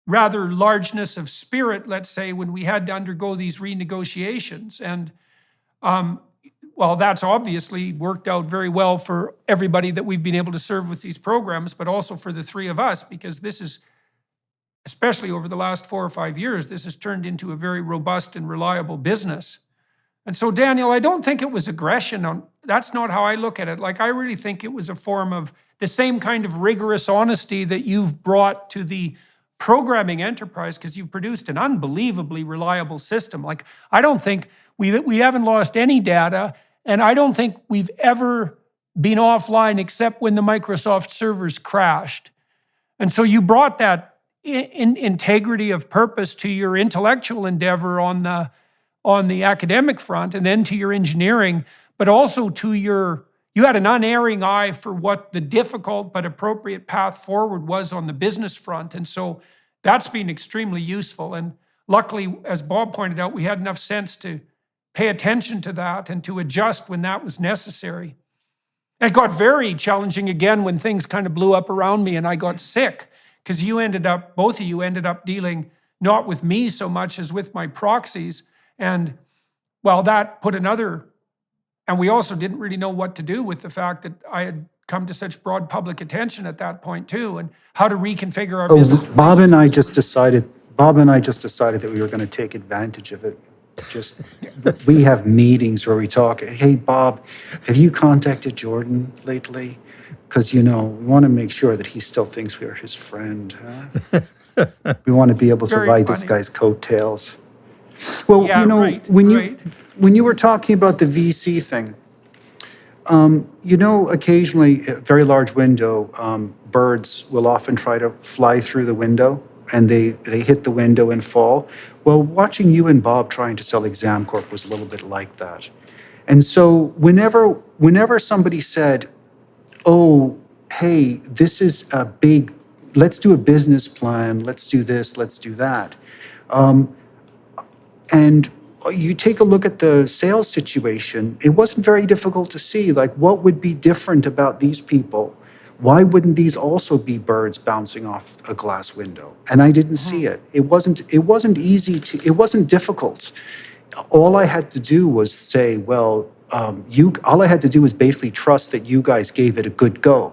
rather largeness of spirit, let's say, when we had to undergo these renegotiations. And well, that's obviously worked out very well for everybody that we've been able to serve with these programs, but also for the three of us, because this is, especially over the last 4 or 5 years, this has turned into a very robust and reliable business. And so, Daniel, I don't think it was aggression. That's not how I look at it. Like, I really think it was a form of the same kind of rigorous honesty that you've brought to the programming enterprise, because you've produced an unbelievably reliable system. Like, I don't think we haven't lost any data, and I don't think we've ever been offline except when the Microsoft servers crashed. And so you brought that integrity of purpose to your intellectual endeavor on the academic front, and then to your engineering, but also to you had an unerring eye for what the difficult but appropriate path forward was on the business front. And so that's been extremely useful. And luckily, as Bob pointed out, we had enough sense to pay attention to that and to adjust when that was necessary. It got very challenging again when things kind of blew up around me and I got sick, because both of you ended up dealing not with me so much as with my proxies. And well, that put and we also didn't really know what to do with the fact that I had come to such broad public attention at that point too, and how to reconfigure our business. Bob and I just decided that we were going to take advantage of it. We have meetings where we talk, hey, Bob, have you contacted Jordan lately? Because, we want to make sure that he still thinks we are his friend. Huh? We want to be able to ride this guy's coattails. Well, Yeah, when you were talking about the VC thing, occasionally a very large window, birds will often try to fly through the window, and they hit the window and fall. Well, watching you and Bob trying to sell ExamCorp was a little bit like that. And so whenever somebody said, oh, hey, this is let's do a business plan, let's do this, let's do that. And you take a look at the sales situation, it wasn't very difficult to see, like, what would be different about these people? Why wouldn't these also be birds bouncing off a glass window? And I didn't see it. It wasn't it wasn't difficult. All I had to do was say, well, all I had to do was basically trust that you guys gave it a good go.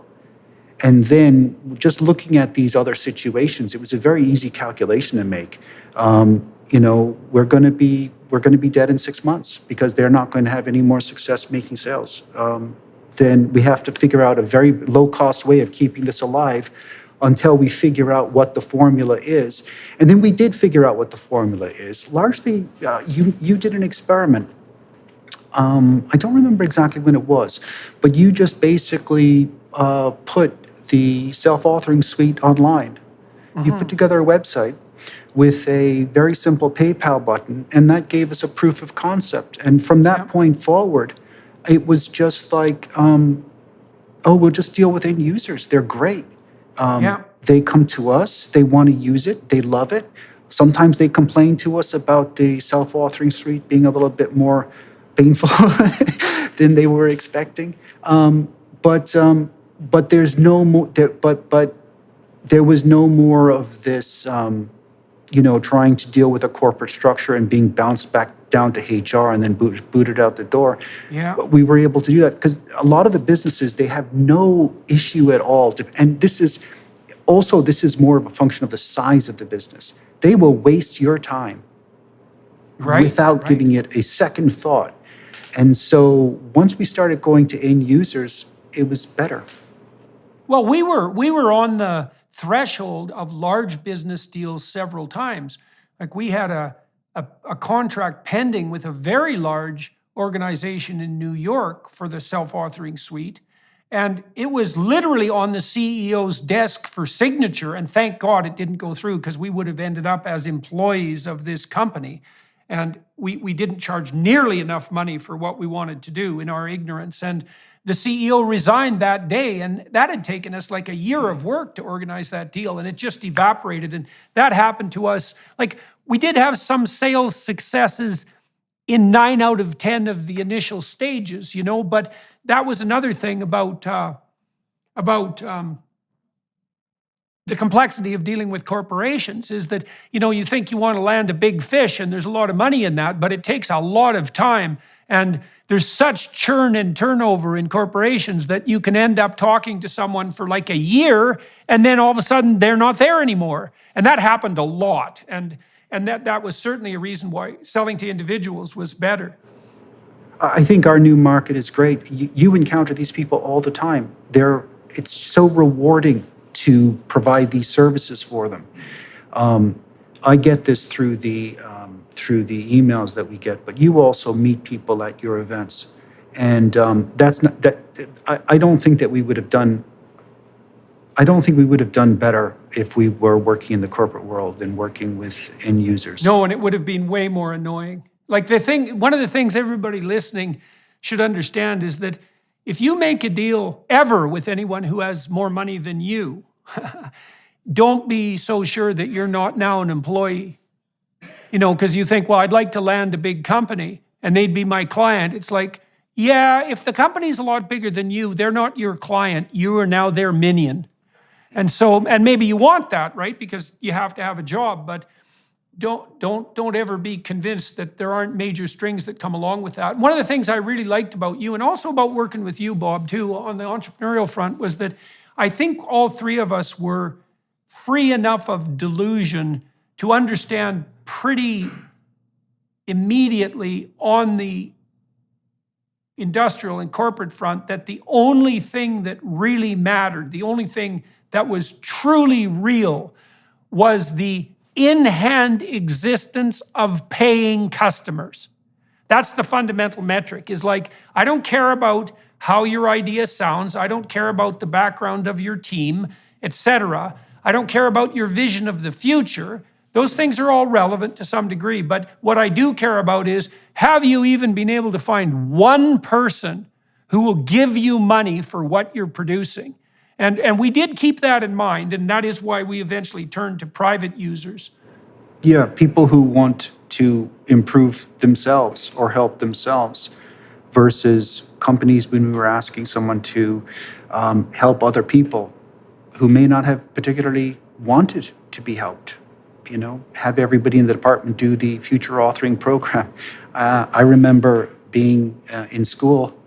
And then just looking at these other situations, it was a very easy calculation to make. We're going to be dead in 6 months because they're not going to have any more success making sales. Then we have to figure out a very low-cost way of keeping this alive until we figure out what the formula is. And then we did figure out what the formula is. Largely, you did an experiment. I don't remember exactly when it was, but you just basically put the self-authoring suite online. You put together a website with a very simple PayPal button, and that gave us a proof of concept. And from that point forward, it was just like, we'll just deal with end users. They're great. They come to us, they want to use it, they love it. Sometimes they complain to us about the self-authoring suite being a little bit more painful than they were expecting. But there's no more. But there was no more of this. Trying to deal with a corporate structure and being bounced back down to HR and then booted out the door. Yeah. We were able to do that because a lot of the businesses, they have no issue at all. And this is more of a function of the size of the business. They will waste your time without giving it a second thought. And so once we started going to end users, it was better. Well, we were on the threshold of large business deals several times. Like, we had a contract pending with a very large organization in New York for the self-authoring suite. And it was literally on the CEO's desk for signature. And thank God it didn't go through, because we would have ended up as employees of this company. And we didn't charge nearly enough money for what we wanted to do in our ignorance. And the CEO resigned that day, and that had taken us like a year of work to organize that deal, and it just evaporated. And that happened to us. Like, we did have some sales successes in 9 out of 10 of the initial stages, but that was another thing about the complexity of dealing with corporations is that, you think you want to land a big fish and there's a lot of money in that, but it takes a lot of time. And there's such churn and turnover in corporations that you can end up talking to someone for like a year and then all of a sudden they're not there anymore. And that happened a lot. And that was certainly a reason why selling to individuals was better. I think our new market is great. You encounter these people all the time. It's so rewarding to provide these services for them. I get this through the emails that we get, but you also meet people at your events, and that's not that. I don't think that we would have done. I don't think we would have done better if we were working in the corporate world and working with end users. No, and it would have been way more annoying. Like one of the things everybody listening should understand is that if you make a deal ever with anyone who has more money than you, don't be so sure that you're not now an employee. Because you think, well, I'd like to land a big company and they'd be my client. It's like, yeah, if the company's a lot bigger than you, they're not your client. You are now their minion. And maybe you want that, right? Because you have to have a job, but don't ever be convinced that there aren't major strings that come along with that. One of the things I really liked about you, and also about working with you, Bob, too, on the entrepreneurial front, was that I think all three of us were free enough of delusion to understand pretty immediately on the industrial and corporate front that the only thing that really mattered, the only thing that was truly real, was the in-hand existence of paying customers. That's the fundamental metric, is like, I don't care about how your idea sounds, I don't care about the background of your team, etc. I don't care about your vision of the future. Those things are all relevant to some degree, but what I do care about is, have you even been able to find one person who will give you money for what you're producing? And we did keep that in mind, and that is why we eventually turned to private users. Yeah, people who want to improve themselves or help themselves, versus companies when we were asking someone to help other people who may not have particularly wanted to be helped. Have everybody in the department do the future authoring program. I remember being in school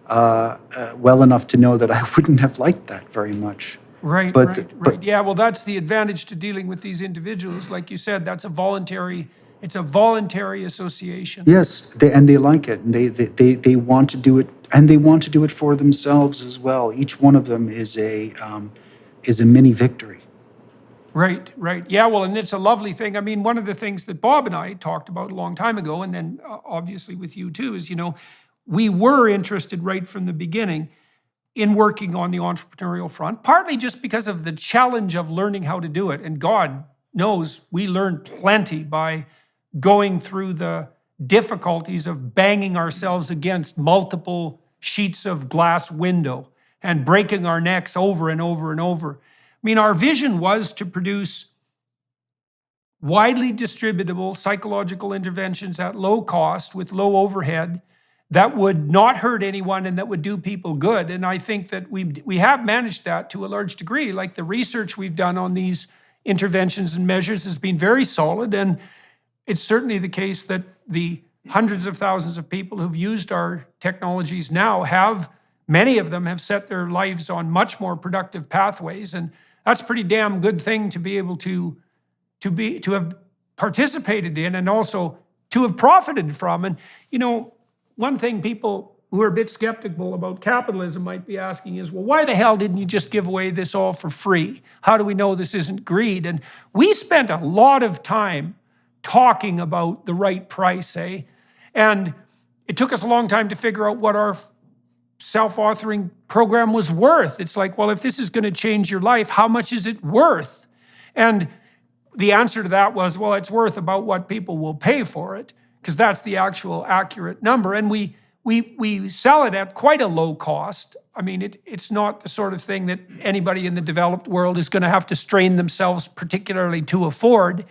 well enough to know that I wouldn't have liked that very much. Right. But Yeah, well, that's the advantage to dealing with these individuals. Like you said, it's a voluntary association. yes, they like it, and they want to do it, and they want to do it for themselves as well. Each one of them is a mini victory. Right. Yeah, well, and it's a lovely thing. I mean, one of the things that Bob and I talked about a long time ago, and then obviously with you too, is, we were interested right from the beginning in working on the entrepreneurial front, partly just because of the challenge of learning how to do it. And God knows we learned plenty by going through the difficulties of banging ourselves against multiple sheets of glass window and breaking our necks over and over and over. I mean, our vision was to produce widely distributable psychological interventions at low cost with low overhead that would not hurt anyone and that would do people good. And I think that we have managed that to a large degree. Like, the research we've done on these interventions and measures has been very solid. And it's certainly the case that the hundreds of thousands of people who've used our technologies now many of them have set their lives on much more productive pathways. And that's a pretty damn good thing to be able to have participated in, and also to have profited from. And, one thing people who are a bit skeptical about capitalism might be asking is, well, why the hell didn't you just give away this all for free? How do we know this isn't greed? And we spent a lot of time talking about the right price, And it took us a long time to figure out what our self-authoring program was worth. It's like, well, if this is going to change your life, how much is it worth? And the answer to that was, well, it's worth about what people will pay for it, because that's the actual accurate number. And we sell it at quite a low cost. I mean, it's not the sort of thing that anybody in the developed world is going to have to strain themselves particularly to afford.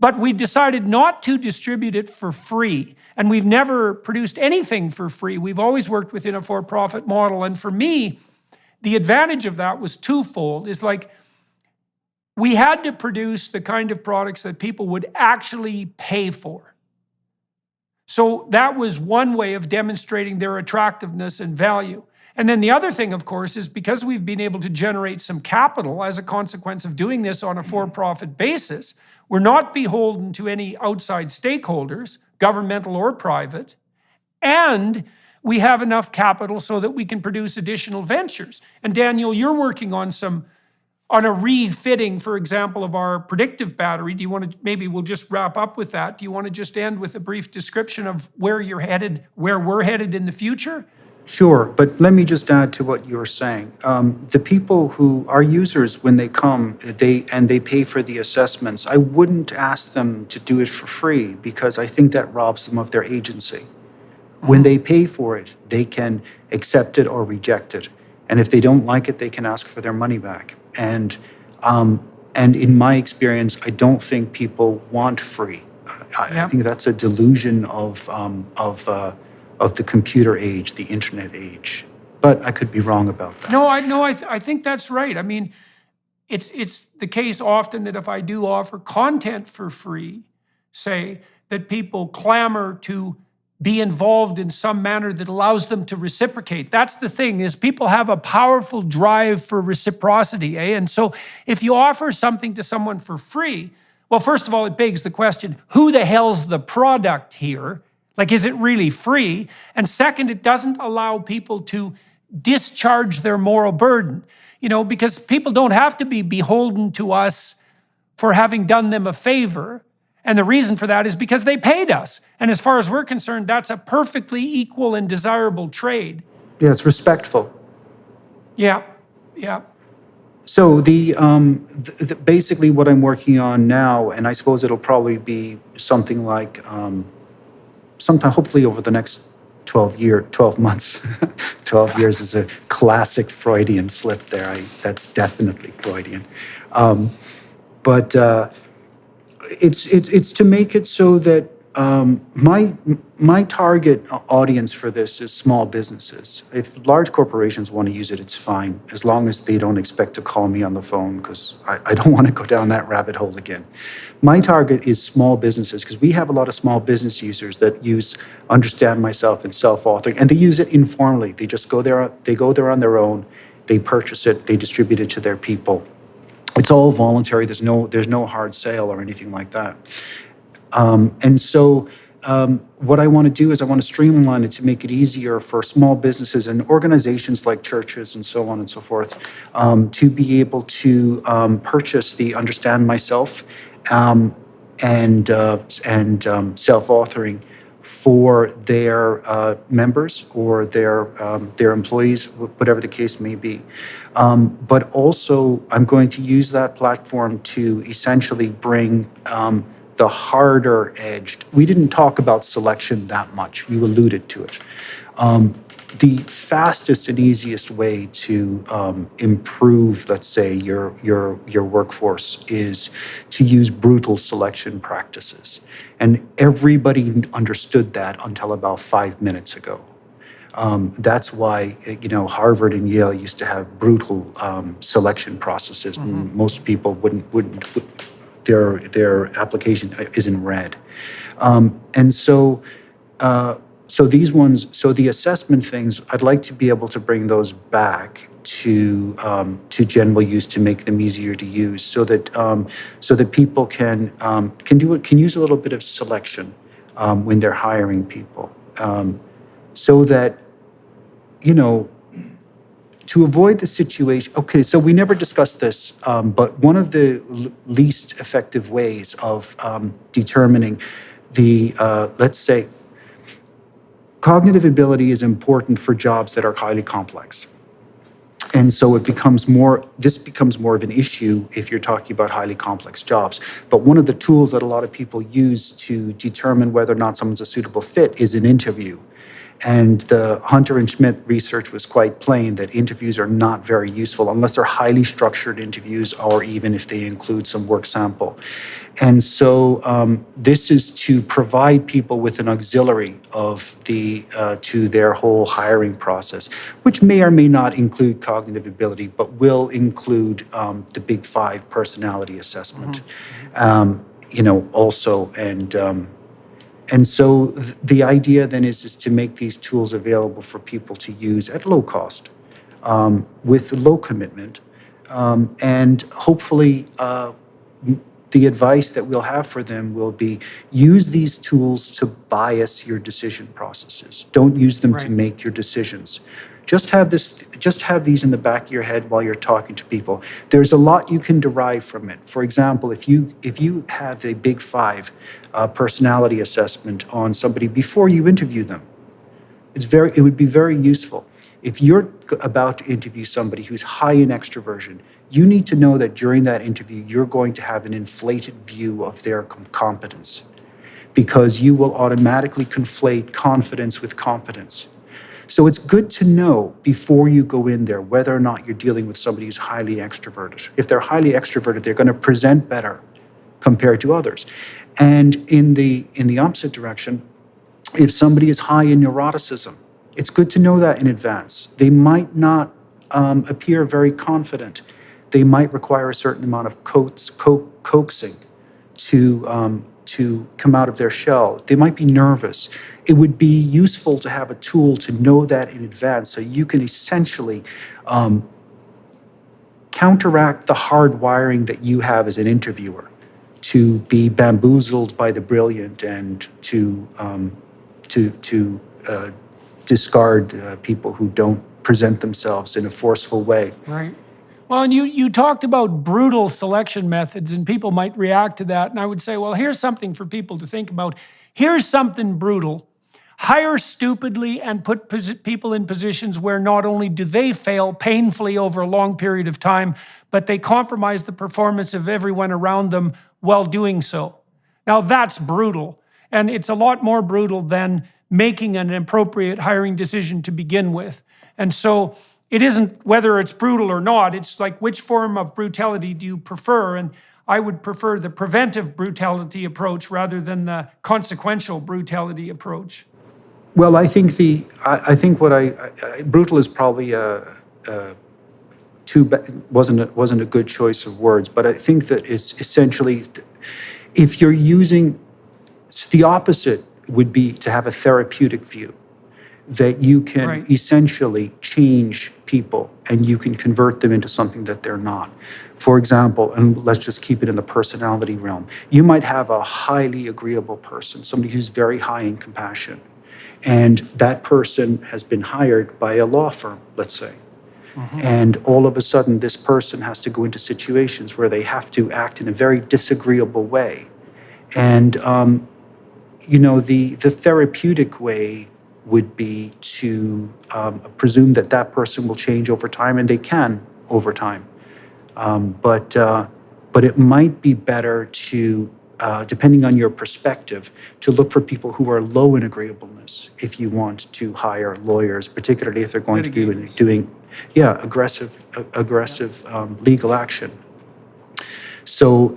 But we decided not to distribute it for free. And we've never produced anything for free. We've always worked within a for-profit model. And for me, the advantage of that was twofold. It's like we had to produce the kind of products that people would actually pay for. So that was one way of demonstrating their attractiveness and value. And then the other thing, of course, is because we've been able to generate some capital as a consequence of doing this on a for-profit basis, we're not beholden to any outside stakeholders, governmental or private, and we have enough capital so that we can produce additional ventures. And Daniel, you're working on a refitting, for example, of our predictive battery. Do you want to, maybe we'll just wrap up with that. Do you want to just end with a brief description of where you're headed, where we're headed in the future? Sure, but let me just add to what you were saying. The people who are users, when they come, they pay for the assessments. I wouldn't ask them to do it for free because I think that robs them of their agency. When they pay for it, they can accept it or reject it. And if they don't like it, they can ask for their money back. And in my experience, I don't think people want free. I think that's a delusion of the computer age, the internet age. But I could be wrong about that. No, I think that's right. I mean, it's the case often that if I do offer content for free, say, that people clamor to be involved in some manner that allows them to reciprocate. That's the thing, is people have a powerful drive for reciprocity, eh? And so if you offer something to someone for free, well, first of all, it begs the question, who the hell's the product here? Like, is it really free? And second, it doesn't allow people to discharge their moral burden, because people don't have to be beholden to us for having done them a favor. And the reason for that is because they paid us. And as far as we're concerned, that's a perfectly equal and desirable trade. Yeah, it's respectful. Yeah. So basically what I'm working on now, and I suppose it'll probably be something like sometime hopefully over the next 12 months. 12 years is a classic Freudian slip there. That's definitely Freudian. But it's to make it so that my target audience for this is small businesses. If large corporations want to use it, it's fine, as long as they don't expect to call me on the phone, because I don't want to go down that rabbit hole again. My target is small businesses, because we have a lot of small business users that use Understand Myself and self-authoring, and they use it informally. They just go there on their own, they purchase it, they distribute it to their people. It's all voluntary. There's no hard sale or anything like that. And so what I want to do is I want to streamline it to make it easier for small businesses and organizations like churches and so on and so forth to be able to purchase the Understand Myself and self-authoring for their members or their employees, whatever the case may be. But also, I'm going to use that platform to essentially bring the harder edged. We didn't talk about selection that much. You alluded to it. The fastest and easiest way to improve, let's say, your workforce is to use brutal selection practices. And everybody understood that until about 5 minutes ago. That's why, Harvard and Yale used to have brutal selection processes. Mm-hmm. Most people wouldn't their application isn't read. And so these ones, so the assessment things, I'd like to be able to bring those back to general use to make them easier to use, so that people can use a little bit of selection when they're hiring people, so that to avoid the situation. Okay, so we never discussed this, but one of the least effective ways of determining the let's say, cognitive ability is important for jobs that are highly complex. And so this becomes more of an issue if you're talking about highly complex jobs. But one of the tools that a lot of people use to determine whether or not someone's a suitable fit is an interview. And the Hunter and Schmidt research was quite plain that interviews are not very useful unless they're highly structured interviews or even if they include some work sample. And so this is to provide people with an auxiliary of to their whole hiring process, which may or may not include cognitive ability, but will include the Big Five personality assessment, also. And so the idea then is to make these tools available for people to use at low cost, with low commitment, and hopefully the advice that we'll have for them will be use these tools to bias your decision processes. Don't use them to make your decisions. Just have these in the back of your head while you're talking to people. There's a lot you can derive from it. For example, if you have a Big Five personality assessment on somebody before you interview them, it would be very useful. If you're about to interview somebody who's high in extroversion, you need to know that during that interview, you're going to have an inflated view of their competence, because you will automatically conflate confidence with competence. So it's good to know before you go in there whether or not you're dealing with somebody who's highly extroverted. If they're highly extroverted, they're going to present better compared to others. And in the opposite direction, if somebody is high in neuroticism, it's good to know that in advance. They might not appear very confident. They might require a certain amount of coaxing to come out of their shell. They might be nervous. It would be useful to have a tool to know that in advance, so you can essentially counteract the hard wiring that you have as an interviewer to be bamboozled by the brilliant and to discard people who don't present themselves in a forceful way. Right. Well, and you talked about brutal selection methods, and people might react to that. And I would say, well, here's something for people to think about. Here's something brutal. Hire stupidly and put people in positions where not only do they fail painfully over a long period of time, but they compromise the performance of everyone around them while doing so. Now, that's brutal. And it's a lot more brutal than making an appropriate hiring decision to begin with. And so it isn't whether it's brutal or not, it's like which form of brutality do you prefer? And I would prefer the preventive brutality approach rather than the consequential brutality approach. Well, I think brutal is probably wasn't a good choice of words, but I think that it's essentially, if you're using, the opposite would be to have a therapeutic view, that you can essentially change people and you can convert them into something that they're not. For example, and let's just keep it in the personality realm, you might have a highly agreeable person, somebody who's very high in compassion, and that person has been hired by a law firm, let's say. And all of a sudden, this person has to go into situations where they have to act in a very disagreeable way. And, the therapeutic way would be to presume that that person will change over time, and they can over time. But it might be better to, depending on your perspective, to look for people who are low in agreeableness if you want to hire lawyers, particularly if they're going to be doing aggressive legal action. So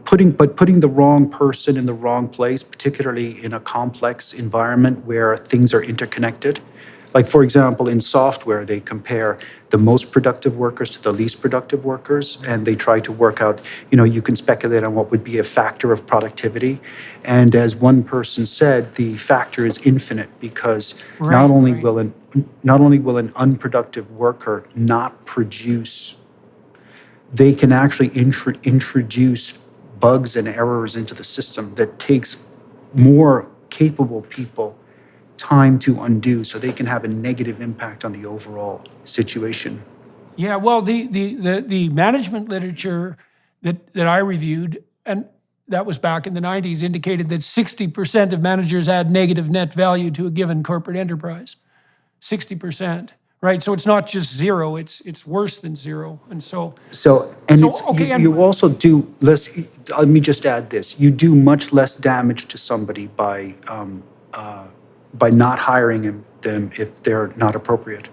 putting the wrong person in the wrong place, particularly in a complex environment where things are interconnected. Like, for example, in software, they compare the most productive workers to the least productive workers, and they try to work out, you can speculate on what would be a factor of productivity. And as one person said, the factor is infinite, because not only will an unproductive worker not produce, they can actually introduce bugs and errors into the system that takes more capable people time to undo, so they can have a negative impact on the overall situation. Yeah, well, the management literature that I reviewed, and that was back in the 90s, indicated that 60% of managers add negative net value to a given corporate enterprise. 60%. Right, so it's not just zero; it's worse than zero, and you also do less. Let me just add this: you do much less damage to somebody by by not hiring them if they're not appropriate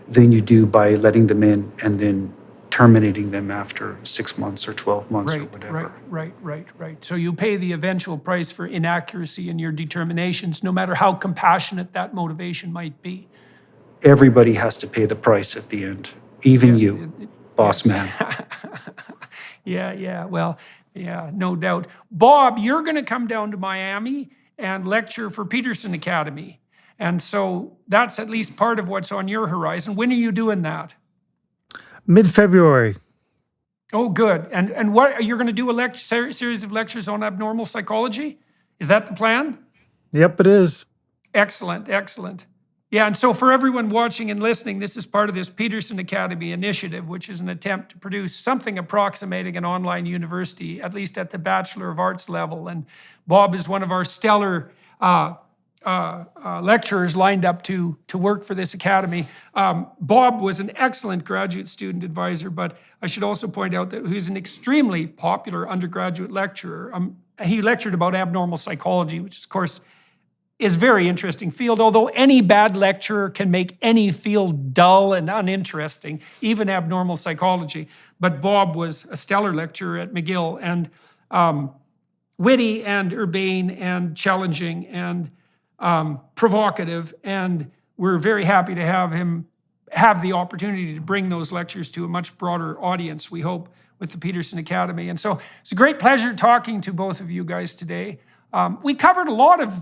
than you do by letting them in and then terminating them after 6 months or 12 months or whatever. Right. So you pay the eventual price for inaccuracy in your determinations, no matter how compassionate that motivation might be. Everybody has to pay the price at the end, even Yes, you, boss man. Well, no doubt. Bob, you're going to come down to Miami and lecture for Peterson Academy. And so that's at least part of what's on your horizon. When are you doing that? Mid-February. Oh, good. And what, you're going to do a series of lectures on abnormal psychology? Is that the plan? Yep, it is. Excellent. Yeah, and so for everyone watching and listening, this is part of this Peterson Academy initiative, which is an attempt to produce something approximating an online university, at least at the Bachelor of Arts level. And Bob is one of our stellar lecturers lined up to work for this academy. Bob was an excellent graduate student advisor, but I should also point out that he's an extremely popular undergraduate lecturer. He lectured about abnormal psychology, which of course is a very interesting field, although any bad lecturer can make any field dull and uninteresting, even abnormal psychology. But Bob was a stellar lecturer at McGill, and witty and urbane and challenging and provocative, and we're very happy to have him have the opportunity to bring those lectures to a much broader audience, we hope, with the Peterson Academy. And so it's a great pleasure talking to both of you guys today. We covered a lot of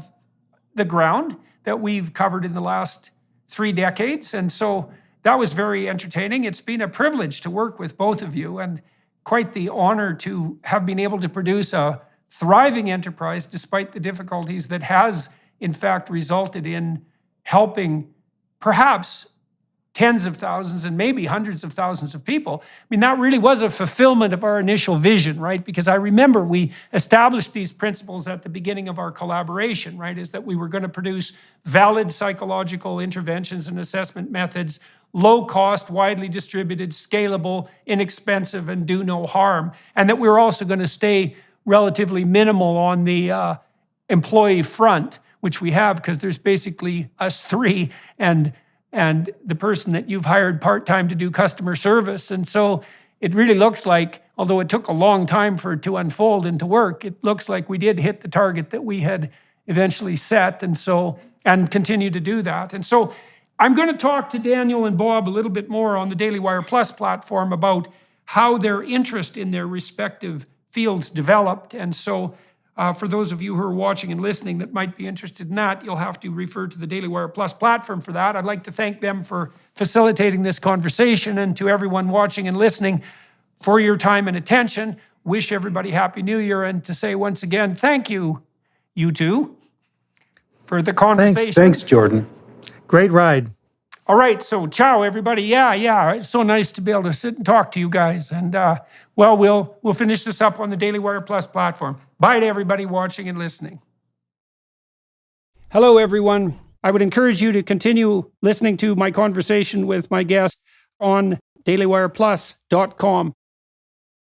the ground that we've covered in the last 3 decades, and so that was very entertaining. It's been a privilege to work with both of you, and quite the honor to have been able to produce a thriving enterprise despite the difficulties that has in fact resulted in helping perhaps tens of thousands and maybe hundreds of thousands of people. I mean, that really was a fulfillment of our initial vision, right? Because I remember we established these principles at the beginning of our collaboration, right? Is that we were going to produce valid psychological interventions and assessment methods, low cost, widely distributed, scalable, inexpensive, and do no harm. And that we were also going to stay relatively minimal on the employee front, which we have because there's basically us three and the person that you've hired part-time to do customer service. And so it really looks like, although it took a long time for it to unfold into work, it looks like we did hit the target that we had eventually set, and continue to do that. And so I'm going to talk to Daniel and Bob a little bit more on the Daily Wire Plus platform about how their interest in their respective fields developed. And so for those of you who are watching and listening that might be interested in that, you'll have to refer to the Daily Wire Plus platform for that. I'd like to thank them for facilitating this conversation, and to everyone watching and listening for your time and attention. Wish everybody Happy New Year, and to say once again, thank you, you two, for the conversation. Thanks, Jordan. Great ride. All right, so ciao, everybody. Yeah, it's so nice to be able to sit and talk to you guys. And we'll finish this up on the Daily Wire Plus platform. Bye to everybody watching and listening. Hello, everyone. I would encourage you to continue listening to my conversation with my guest on dailywireplus.com.